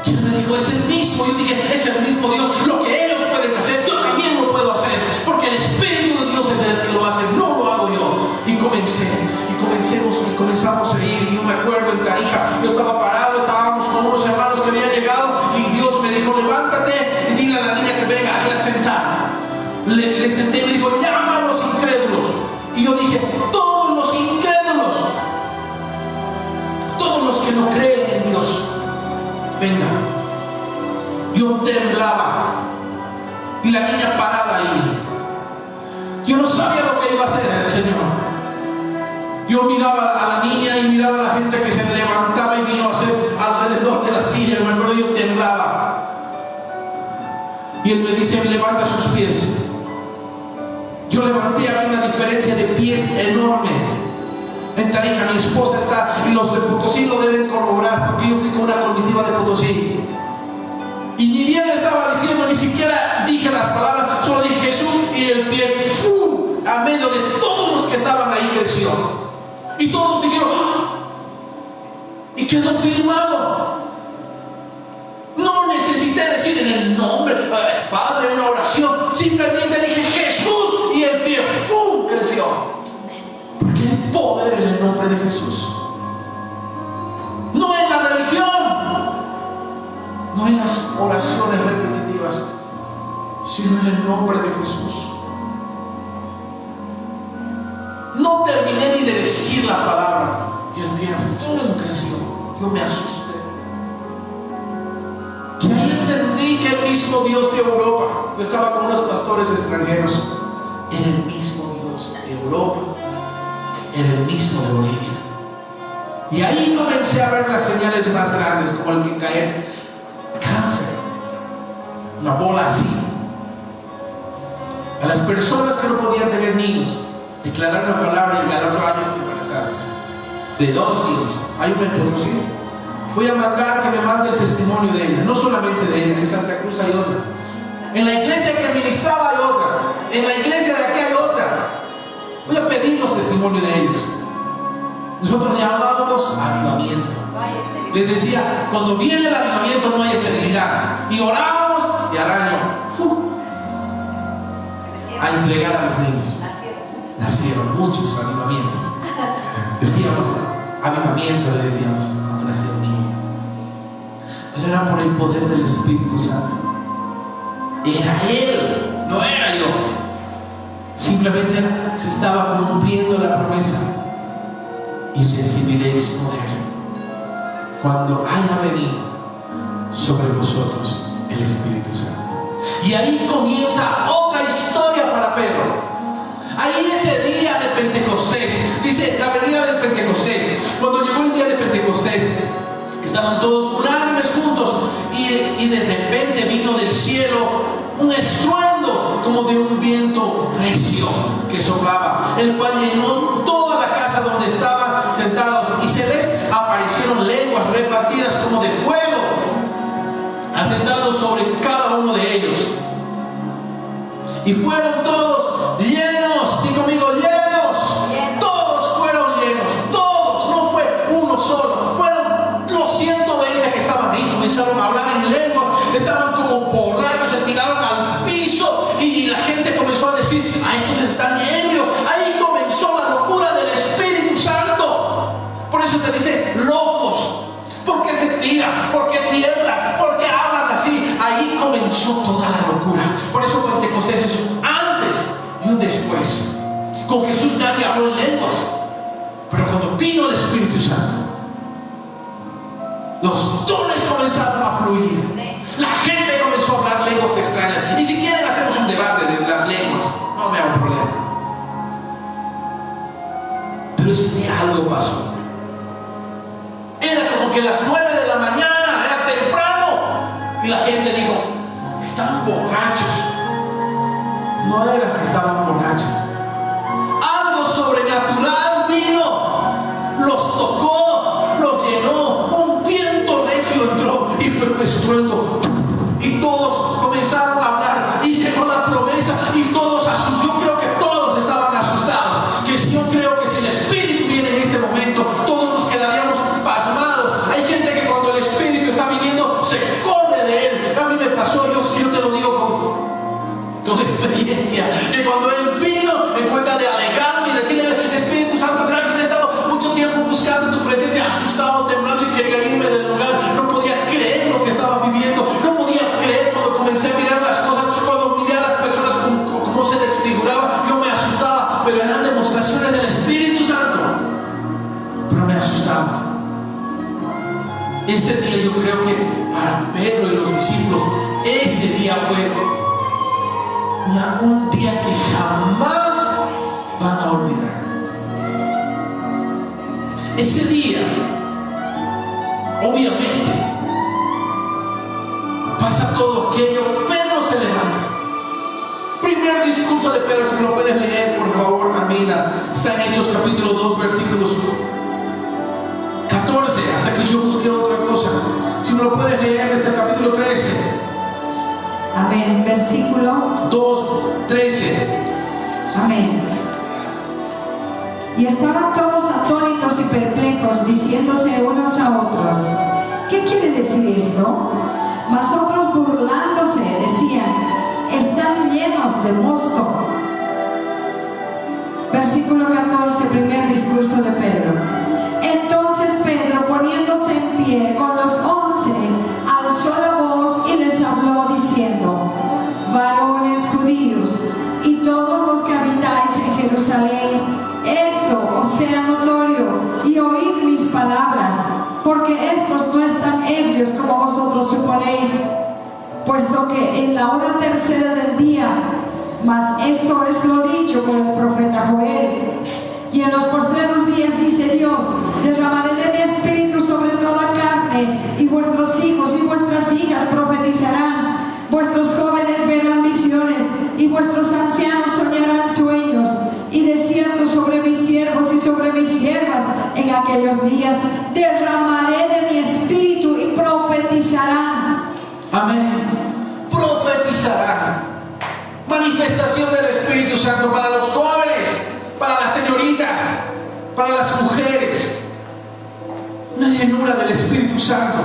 ¿Quién me dijo? Es el mismo. Yo dije: es el mismo Dios. Lo que ellos pueden hacer, yo también lo puedo hacer, porque el Espíritu de Dios es el que lo hace, no lo hago yo. Y comenzamos a ir. Y yo me acuerdo en Tarija, yo estaba parado, estábamos con unos hermanos que habían llegado, y Dios me dijo: levántate y dile a la niña que venga aquí a sentar. Le senté y me dijo: llama a los incrédulos. Y yo dije: todos los incrédulos, todos los que no creen en Dios, vengan. Yo temblaba y la niña parada ahí. Yo no sabía lo que iba a hacer el Señor. Yo miraba a la niña y miraba a la gente que se levantaba y vino a hacer alrededor de la silla. Me acuerdo, yo temblaba. Y él me dice, levanta sus pies. Yo levanté, había una diferencia de pies enorme. En Tarija, mi esposa está, y los de Potosí lo deben corroborar, porque yo fui con una cognitiva de Potosí. Y ni bien estaba diciendo, ni siquiera dije las palabras, solo dije Jesús, y el pie, ¡fu!, a medio de todos los que estaban ahí creció. Y todos dijeron, ¡ah!, y quedó firmado. No necesité decir en el nombre, Padre, una oración. Simplemente dije Jesús y el pie, ¡fum!, creció. Porque hay poder en el nombre de Jesús. No en la religión, no en las oraciones repetitivas, sino en el nombre de Jesús. No terminé ni de decir la palabra y el pie, ¡fum!, creció. Yo me asusté. Y ahí entendí que el mismo Dios de Europa, yo estaba con unos pastores extranjeros, era el mismo Dios de Europa, era el mismo de Bolivia. Y ahí comencé a ver las señales más grandes, como el que caer cáncer, una bola así. A las personas que no podían tener niños, declararon la palabra y al otro año embarazadas de 2 niños. Hay una en Potosí. Voy a mandar que me mande el testimonio de ella, no solamente de ella, en Santa Cruz hay otra. En la iglesia que ministraba hay otra. En la iglesia de aquí hay otra. Voy a pedir los testimonios de ellos. Nosotros llamábamos avivamiento. Les decía, cuando viene el avivamiento no hay esterilidad. Y orábamos y al año, a entregar a los niños. Nacieron muchos avivamientos. Decíamos, avivamiento, le decíamos, cuando nació un niño. Pero era por el poder del Espíritu Santo. Era Él, no era yo. Simplemente se estaba cumpliendo la promesa. Y recibiréis poder cuando haya venido sobre vosotros el Espíritu Santo. Y ahí comienza otra historia para Pedro. Ahí ese día de Pentecostés, dice la venida del Pentecostés. Cuando llegó el día de Pentecostés, estaban todos unánimes juntos y de repente vino del cielo un estruendo como de un viento recio que soplaba, el cual llenó toda la casa donde estaban sentados, y se les aparecieron lenguas repartidas como de fuego, asentando sobre cada uno de ellos. Y fueron todos llenos, di conmigo, llenos. Todos fueron llenos, todos, no fue uno solo. Fueron los 120 que estaban ahí, comenzaron a hablar en lengua, estaban como borrachos, se tiraron al piso y la gente comenzó a decir, ¡ay, estos están ebrios! Ahí comenzó la locura del Espíritu Santo. Por eso te dice locos, porque se tiran, porque tiemblan, porque hablan así. Ahí comenzó toda la locura. Por eso Pentecostés es un antes y un después. Con Jesús nadie habló en lenguas, pero cuando vino el Espíritu Santo, los dones comenzaron a fluir. La gente comenzó a hablar lenguas extrañas. Y si quieren hacemos un debate de las lenguas, no me hago un problema. Pero ese día algo pasó. Era como que las 9 de la mañana, era temprano, y la gente dijo, están borrachos. No era que estaban borrachos. Algo sobrenatural vino, los tocó, los llenó. Un viento recio entró y fue un estruendo. Y todos comenzaron a hablar y llegó la promesa y todos asustados. Yo creo que todos estaban asustados. Yo creo que si el Espíritu viene en este momento, todos nos quedaríamos pasmados. Hay gente que cuando el Espíritu está viniendo se corre de él. A mí me pasó, yo te lo digo con experiencia, que cuando él vino en cuenta de alegrarme y decirle, Espíritu Santo, gracias, he estado mucho tiempo buscando tu presencia, asustado, temblando y quería irme del lugar. No podía creer lo que estaba viviendo, no podía creer cuando comencé a mirar las cosas, cuando miré a las personas cómo se desfiguraban, yo me asustaba, pero eran demostraciones del Espíritu Santo, pero me asustaba. Ese día yo creo que para Pedro y los discípulos, ese día fue un día que jamás van a olvidar. ese día, obviamente, pasa todo aquello. Pedro se levanta. Primer discurso de Pedro, si lo puedes leer, por favor, Arminda. Está en Hechos capítulo 2, versículos 14, hasta que yo busqué otra cosa. Si me lo puedes leer desde el capítulo 13. Amén. Versículo 2:13. Amén. Y estaban todos atónitos y perplejos, diciéndose unos a otros: ¿qué quiere decir esto? Mas otros, burlándose, decían: están llenos de mosto. Versículo 14, primer discurso de Pedro. Entonces Pedro, poniéndose en pie con los 11, alzó la voz y les habló diciendo: varones judíos y todos los que habitáis en Jerusalén, esto os sea notorio, y oíd mis palabras, porque estos no están ebrios como vosotros suponéis, puesto que en la hora tercera del día, mas esto es lo dicho por el profeta Joel. Y en los postreros días, dice Dios, derramaré de mi espíritu sobre toda carne, y vuestros hijos y vuestras hijas profetizarán, vuestros jóvenes verán visiones, y vuestros ancianos soñarán sueños, y de cierto sobre mis siervos y sobre mis siervas en aquellos días derramaré de mi espíritu y profetizarán. Amén. Profetizarán. Manifestación del Espíritu Santo para los jóvenes, para las señoritas, para las mujeres. Una llenura del Espíritu Santo.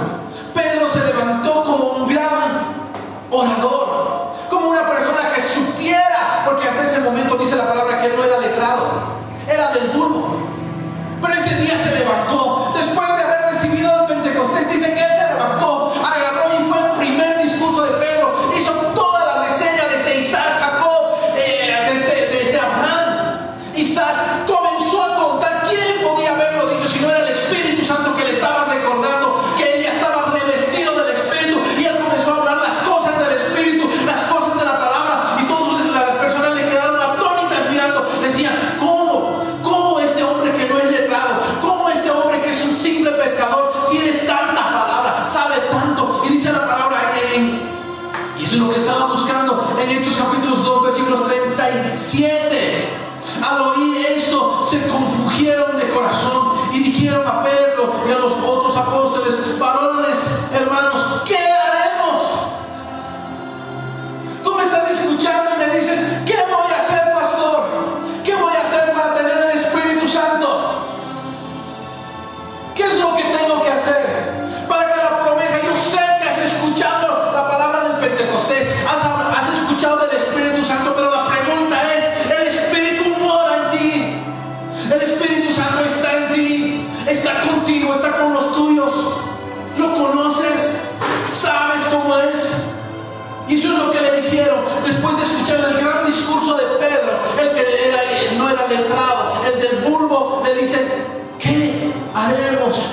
Pedro se levantó como un gran orador, como una persona que supiera, porque hasta ese momento dice la palabra que él no era letrado, era del vulgo. Pero ese día se levantó, después de haber recibido el Pentecostés, dice que él se levantó, agarró y fue el primer discurso de Pedro, hizo toda la reseña desde Isaac, Jacob, desde Abraham. Isaac comenzó a contar. ¿Quién podía haberlo dicho si no era el Espíritu Santo que le estaba recordando que él ya estaba revestido del Espíritu? Y él comenzó a hablar las cosas del Espíritu, las cosas de la palabra, y todas las personas le quedaron atónitas mirando. Decían: ¿cómo este hombre que no es letrado, cómo este hombre que es un simple pescador tiene tanta palabra, sabe tanto? Y dice la palabra y eso es lo que estaba buscando en Hechos capítulos 2, versículos 37. Al oír esto, se confundieron de corazón y dijeron a Pedro y a los otros apóstoles: varones, hermanos, ¿qué haremos? Tú me estás escuchando y me dices: ¿qué voy a hacer, pastor? ¿Qué voy a hacer para tener el Espíritu Santo? ¿Qué es lo que tengo que hacer para que la promesa? Yo sé que has escuchado la palabra del Pentecostés, has escuchado del Espíritu Santo, pero la pregunta es: ¿el Espíritu mora en ti? ¿El Espíritu Santo está en ti? ¿Está contigo? ¿Está con los tuyos? ¿Lo conoces? ¿Sabes cómo es? Y eso es lo que le dijeron después de escuchar el gran discurso de Pedro. El que no era letrado, el del vulgo, le dicen: ¿qué haremos?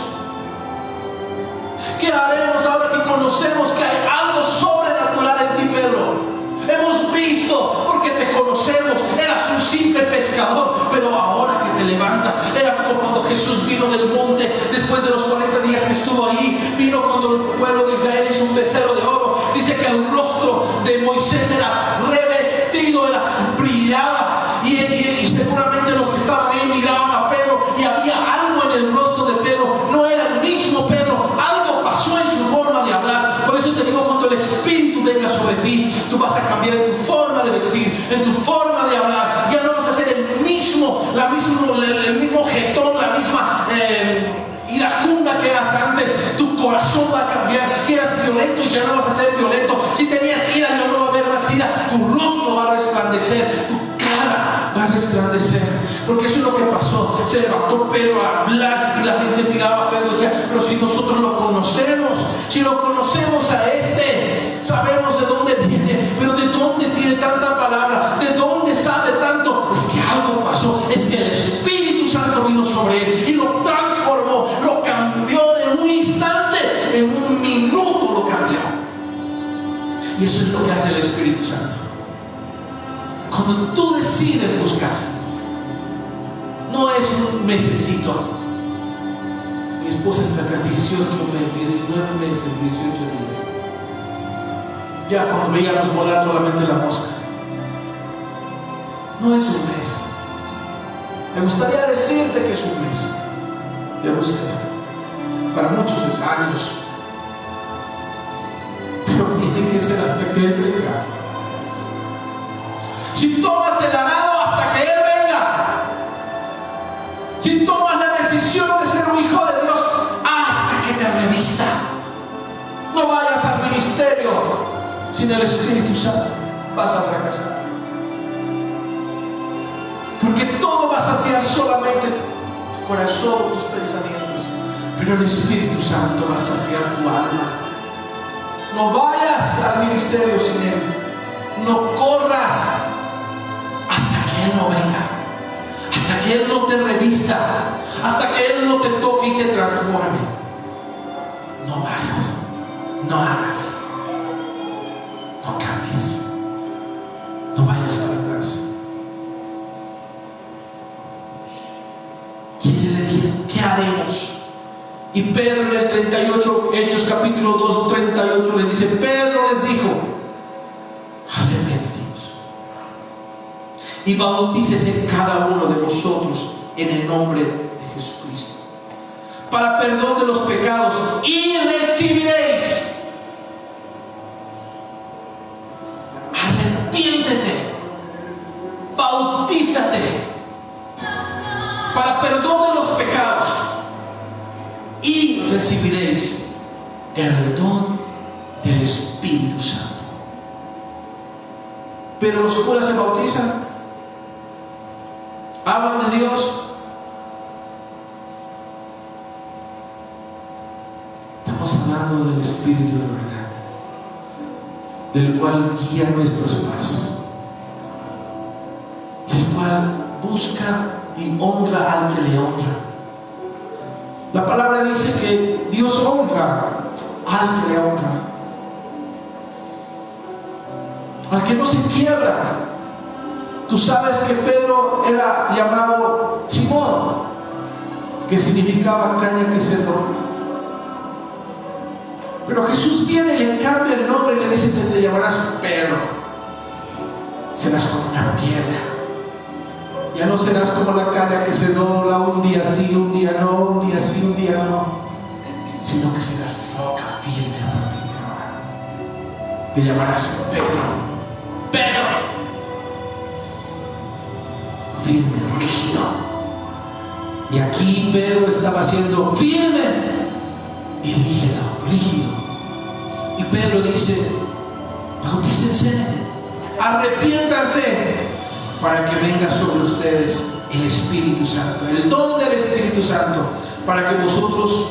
¿Qué haremos ahora que conocemos que hay algo sobrenatural en ti, Pedro? Hemos visto, porque te conocemos, eras un simple pescador, pero ahora que te levantas, era como cuando Jesús vino del monte, después de los 40 días que estuvo ahí, vino cuando el pueblo de Israel hizo un becerro de oro. Dice que el rostro de Moisés era revestido, brillaba, y seguramente los que estaban ahí miraban a Pedro, y había algo en el rostro de Pedro. No era el mismo Pedro, algo pasó en su forma de hablar. Por eso te digo, cuando el Espíritu venga sobre ti, tú vas a cambiar en tu forma de vestir, en tu forma de hablar. Ya no vas a ser el mismo jetón, la misma iracunda que eras antes. Tu corazón va a cambiar. Si eras violento, ya no vas a ser violento. Si tenías ira, ya no va a haber más ira. Tu rostro va a resplandecer, tu cara va a resplandecer. Porque eso es lo que pasó. Se levantó Pedro a hablar y la gente miraba a Pedro y decía: pero si nosotros lo conocemos, si lo conocemos a este, sabemos de dónde viene, pero de dónde tiene tanta palabra, de dónde sabe tanto. Es que algo pasó, es que el Espíritu Santo vino sobre él y lo transformó, lo cambió de un instante, en un minuto lo cambió. Y eso es lo que hace el Espíritu Santo. Cuando tú decides buscar, no es un mesecito, Mi esposa está acá 19 meses, 18 días. Ya cuando veíamos volar solamente la mosca. No es un mes. Me gustaría decirte que es un mes de búsqueda. Para muchos es años. Pero tiene que ser hasta que Él venga. Si tomas el arado hasta que Él venga, si tomas la decisión de ser un hijo de Dios hasta que te revista, no vayas al ministerio sin el Espíritu Santo, vas a fracasar. Porque todo va a saciar solamente tu corazón, tus pensamientos, pero el Espíritu Santo va a saciar tu alma. No vayas al ministerio sin Él. No corras hasta que Él no venga, hasta que Él no te revista, hasta que Él no te toque y te transforme. No vayas, no hagas, no cambies, no vayas para atrás. Y ellos le dijeron: ¿qué haremos? Y Pedro en el 38, Hechos capítulo 2, 38 le dice: Pedro les dijo: arrepentíos y bautícese cada uno de vosotros en el nombre de Jesucristo para perdón de los pecados, y recibiréis. Arrepiéntete, bautízate para perdón de los pecados, y recibiréis el don del Espíritu Santo. Pero los curas se bautizan, hablan de Dios. Estamos hablando del Espíritu de verdad, del cual guía nuestros pasos, del cual busca y honra al que le honra. La palabra dice que Dios honra al que le honra, al que no se quiebra. Tú sabes que Pedro era llamado Simón, que significaba caña que se rompe. Pero Jesús viene y le cambia el nombre y le dice: se te llamarás Pedro, serás como una piedra. Ya no serás como la caña que se dobla un día sí, un día no, un día sí, un día no, sino que serás roca firme a partir de ahora. Te llamarás Pedro. Pedro, firme, rígido. Y aquí Pedro estaba siendo firme y rígido. Y Pedro dice: bautícense, arrepiéntanse, para que venga sobre ustedes el Espíritu Santo, el don del Espíritu Santo, para que vosotros,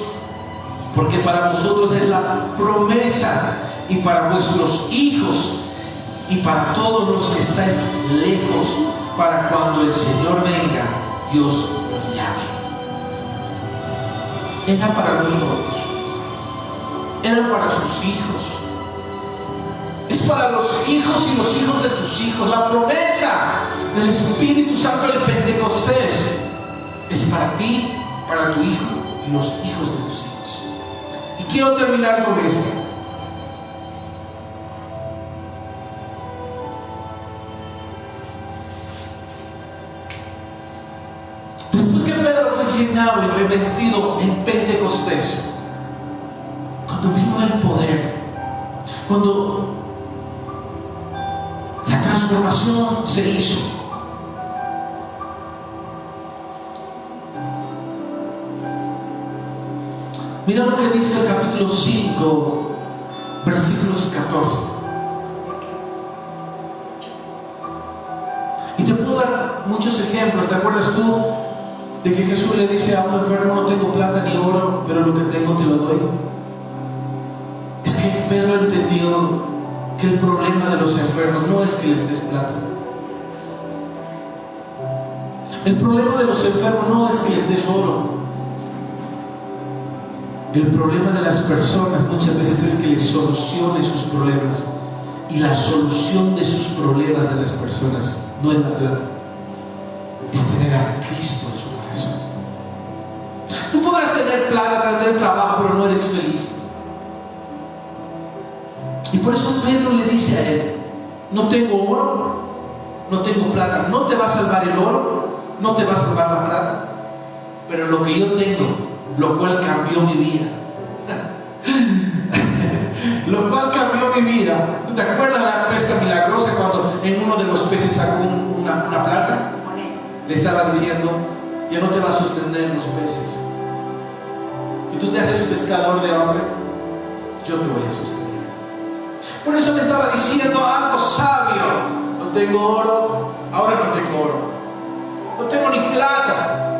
porque para vosotros es la promesa, y para vuestros hijos, y para todos los que estáis lejos, para cuando el Señor venga, Dios los llame. Era para nosotros, era para sus hijos, es para los hijos y los hijos de tus hijos. La promesa del Espíritu Santo del Pentecostés es para ti, para tu hijo y los hijos de tus hijos. Y quiero terminar con esto. Después que Pedro fue llenado y revestido en Pentecostés, cuando vino el poder, cuando la transformación se hizo, mira lo que dice el capítulo 5, versículos 14. Y te puedo dar muchos ejemplos. ¿Te acuerdas tú de que Jesús le dice a un enfermo: no tengo plata ni oro, pero lo que tengo te lo doy? Es que Pedro entendió que el problema de los enfermos no es que les des plata. El problema de los enfermos no es que les des oro. El problema de las personas muchas veces es que les solucione sus problemas. Y la solución de sus problemas de las personas no es la plata, es tener a Cristo en su corazón. Tú podrás tener plata, tener trabajo, pero no eres feliz. Y por eso Pedro le dice a él: no tengo oro, no tengo plata. No te va a salvar el oro, no te va a salvar la plata, pero lo que yo tengo, lo cual cambió mi vida. Lo cual cambió mi vida. ¿Tú te acuerdas la pesca milagrosa cuando en uno de los peces sacó una plata? Le estaba diciendo: ya no te va a sostener los peces. Si tú te haces pescador de hombre, yo te voy a sostener. Por eso le estaba diciendo algo sabio: no tengo oro, ahora no tengo oro, no tengo ni plata,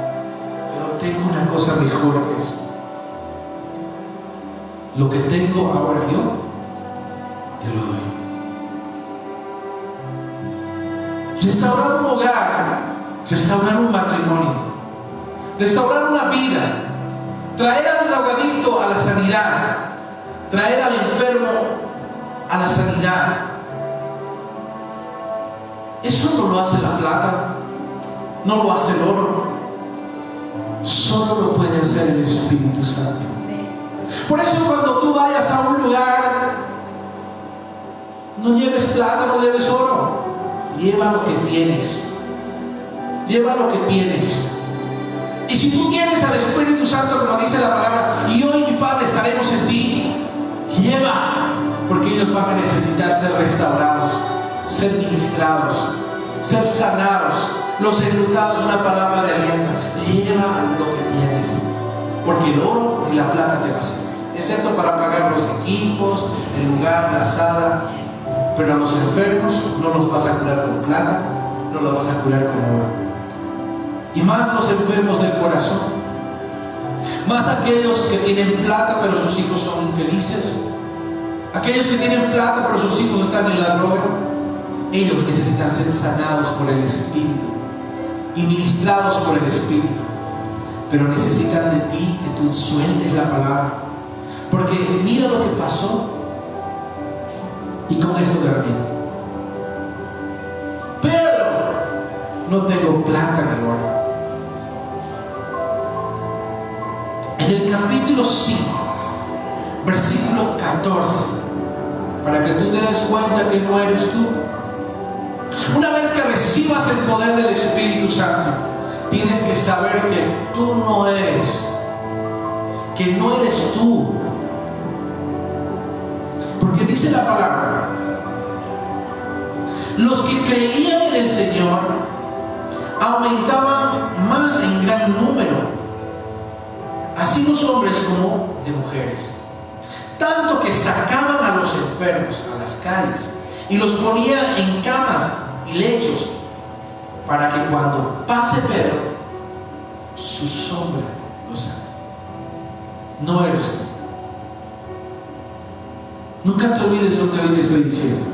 pero tengo una cosa mejor que eso. Lo que tengo ahora yo, te lo doy. Restaurar un hogar, restaurar un matrimonio, restaurar una vida, traer al drogadicto a la sanidad, traer al enfermo a la sanidad. Eso no lo hace la plata, no lo hace el oro, solo lo puede hacer el Espíritu Santo. Por eso cuando tú vayas a un lugar, no lleves plata, no lleves oro, lleva lo que tienes, lleva lo que tienes. Y si tú tienes al Espíritu Santo, como dice la palabra, y yo y mi Padre estaremos en ti, lleva, porque ellos van a necesitar ser restaurados, ser ministrados, ser sanados, los enlutados, una palabra de aliento. Lleva lo que tienes, porque el oro y la plata te va a servir, excepto para pagar los equipos, el lugar, la sala. Pero a los enfermos no los vas a curar con plata, no los vas a curar con oro. Y más los enfermos del corazón, más aquellos que tienen plata pero sus hijos son infelices, aquellos que tienen plata pero sus hijos están en la droga. Ellos necesitan ser sanados por el Espíritu y ministrados por el Espíritu, pero necesitan de ti que tú sueltes la palabra, porque mira lo que pasó. Y con esto termino. Pero no tengo plata ni oro. En el capítulo 5, versículo 14, para que tú te des cuenta que no eres tú. Una vez que recibas el poder del Espíritu Santo, tienes que saber que tú no eres, que no eres tú. Porque dice la palabra: los que creían en el Señor aumentaban más en gran número, así los hombres como de mujeres, tanto que sacaban a los enfermos a las calles y los ponían en camas y lechos, para que cuando pase Pedro, su sombra los sane. No eres tú. Nunca te olvides lo que hoy te estoy diciendo.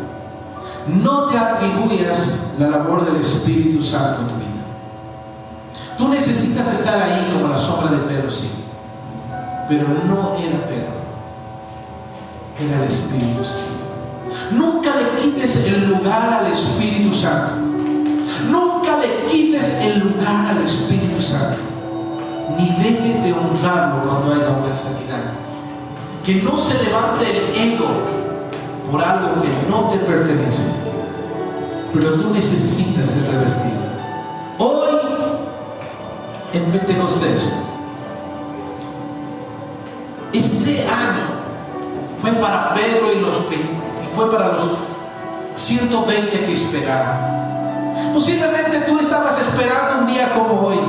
No te atribuyas la labor del Espíritu Santo en tu vida. Tú necesitas estar ahí como la sombra de Pedro, sí, pero no era Pedro, era el Espíritu Santo. Nunca le quites el lugar al Espíritu Santo. Nunca le quites el lugar al Espíritu Santo, ni dejes de honrarlo cuando haya una sanidad. Que no se levante el ego por algo que no te pertenece, pero tú necesitas ser revestido. Hoy en Pentecostés, ese año fue para Pedro y fue para los 120 que esperaron. Posiblemente tú estabas esperando un día como hoy,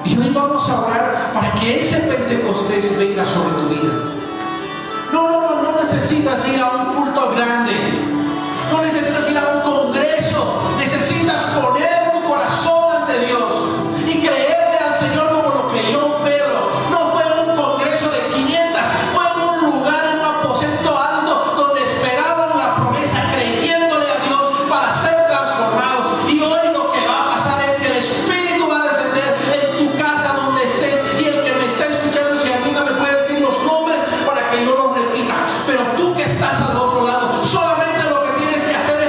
y hoy vamos a orar para que ese Pentecostés venga sobre tu vida. No necesitas ir a un culto grande, no necesitas ir a un congreso, necesitas poner tu corazón ante Dios y creerle al Señor como lo creyó Pedro. No fue en un congreso de 500, fue en un lugar, en un aposento alto, donde esperaron la promesa, creyéndole a Dios para ser transformados. Y hoy lo que va a pasar es que el Espíritu va a descender en tu casa donde estés, y el que me está escuchando, si a mí no me puede decir los nombres para que yo los repita, pero tú que estás al otro lado, solamente lo que tienes que hacer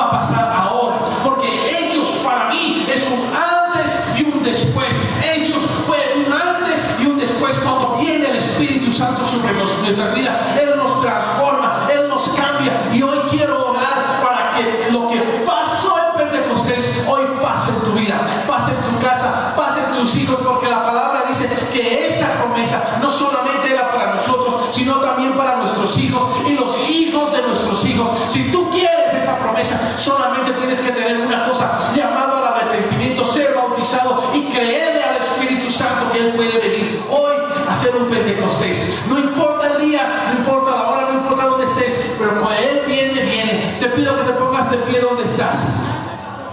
va a pasar ahora, porque Hechos para mí es un antes y un después. Hechos fue un antes y un después. Cuando viene el Espíritu Santo sobre nuestras vidas, Él nos transforma, Él nos cambia. Y hoy quiero orar para que lo que pasó en Pentecostés hoy pase en tu vida, pase en tu casa, pase en tus hijos, porque la palabra dice que esa promesa no solamente era para nosotros, sino también para nuestros hijos y los hijos de nuestros hijos. Si tú quieres esa promesa, solamente tienes que tener una cosa, llamado al arrepentimiento, ser bautizado y creerle al Espíritu Santo que Él puede venir hoy a hacer un Pentecostés. No importa el día, no importa la hora, no importa dónde estés, pero cuando Él viene, viene. Te pido que te pongas de pie donde estás.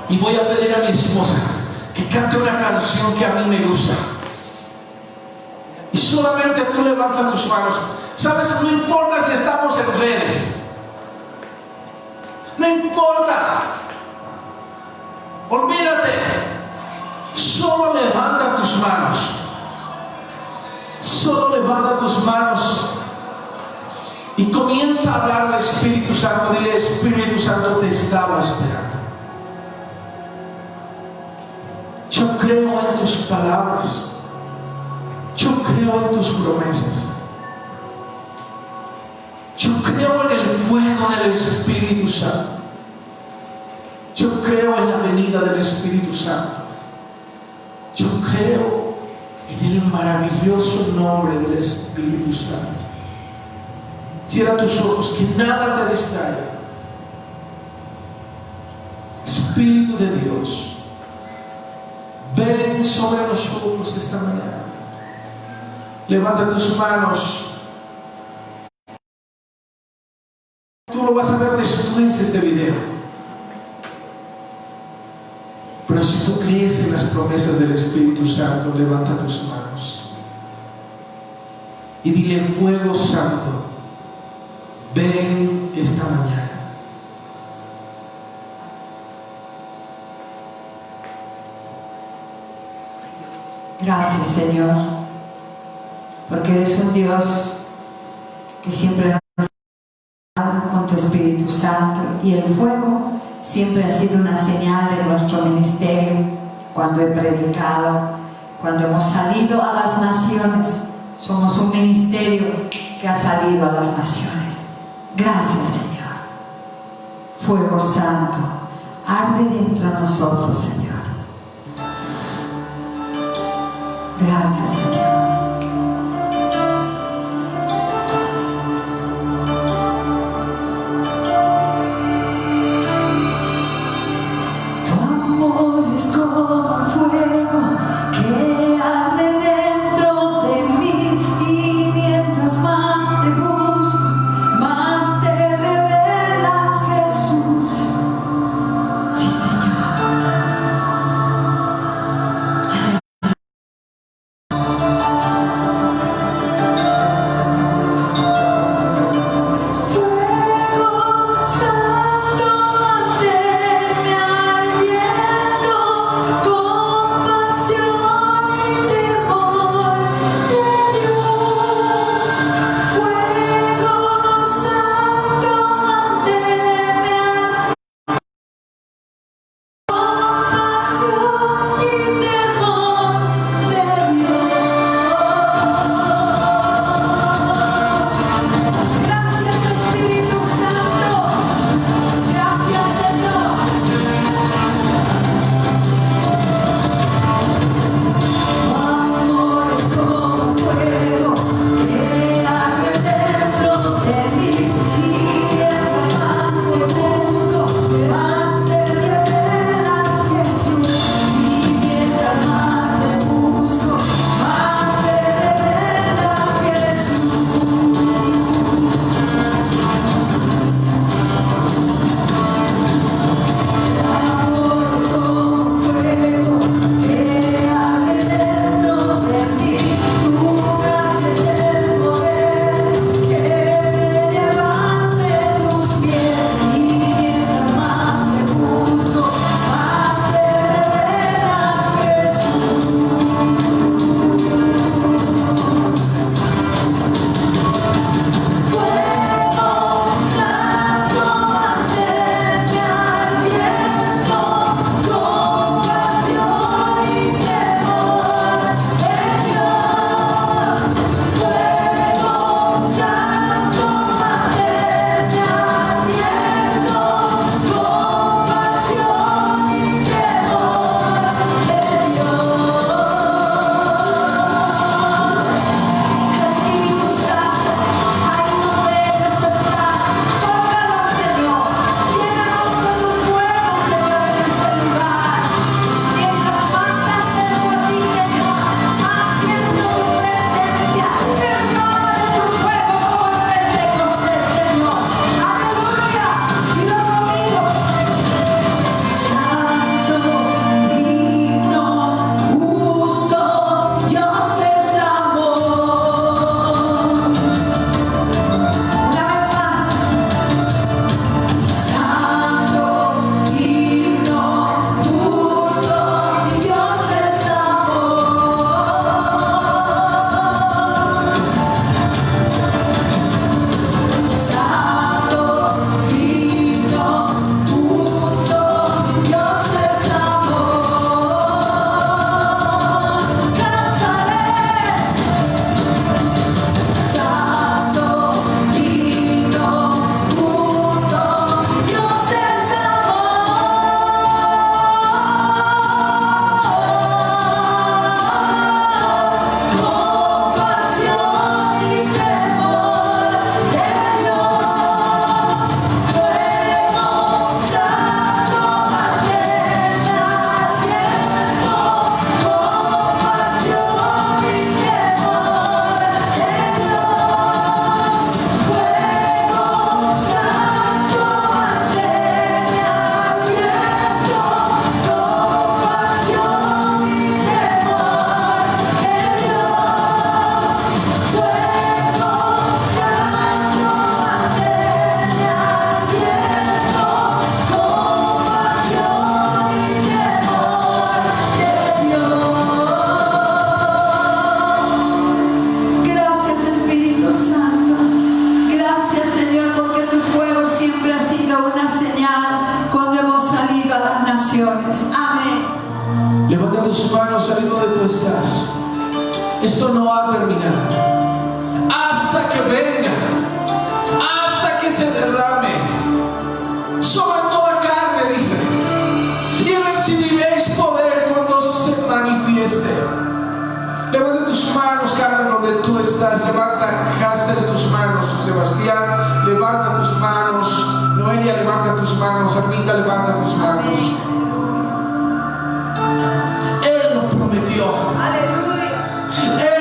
Y voy a pedir a mi esposa que cante una canción que a mí me gusta. Y solamente tú levantas tus manos. Sabes, no importa si estamos en redes. No importa. Olvídate. Solo levanta tus manos. Solo levanta tus manos. Y comienza a hablar al Espíritu Santo. Dile: Espíritu Santo, te estaba esperando. Yo creo en tus palabras. Yo creo en tus promesas. Yo creo en el fuego del Espíritu Santo. Yo creo en la venida del Espíritu Santo. Yo creo en el maravilloso nombre del Espíritu Santo. Cierra tus ojos, que nada te distraiga. Espíritu de Dios, ven sobre nosotros esta mañana. Levanta tus manos. Tú lo vas a ver después de este video. Pero si tú crees en las promesas del Espíritu Santo, levanta tus manos y dile: fuego santo, ven esta mañana. Gracias, Señor, porque eres un Dios que siempre nos da con tu Espíritu Santo, y el fuego siempre ha sido una señal de nuestro ministerio. Cuando he predicado, cuando hemos salido a las naciones, somos un ministerio que ha salido a las naciones. Gracias, Señor. Fuego santo, arde dentro de nosotros, Señor. Gracias, Señor. Es como el fuego que arde dentro de mí, y mientras más te busco, más te revelas, Jesús. Sí, Señor. Sebastián, levanta tus manos. Noelia, levanta tus manos. Armita, levanta tus manos. Él nos prometió. Aleluya. Él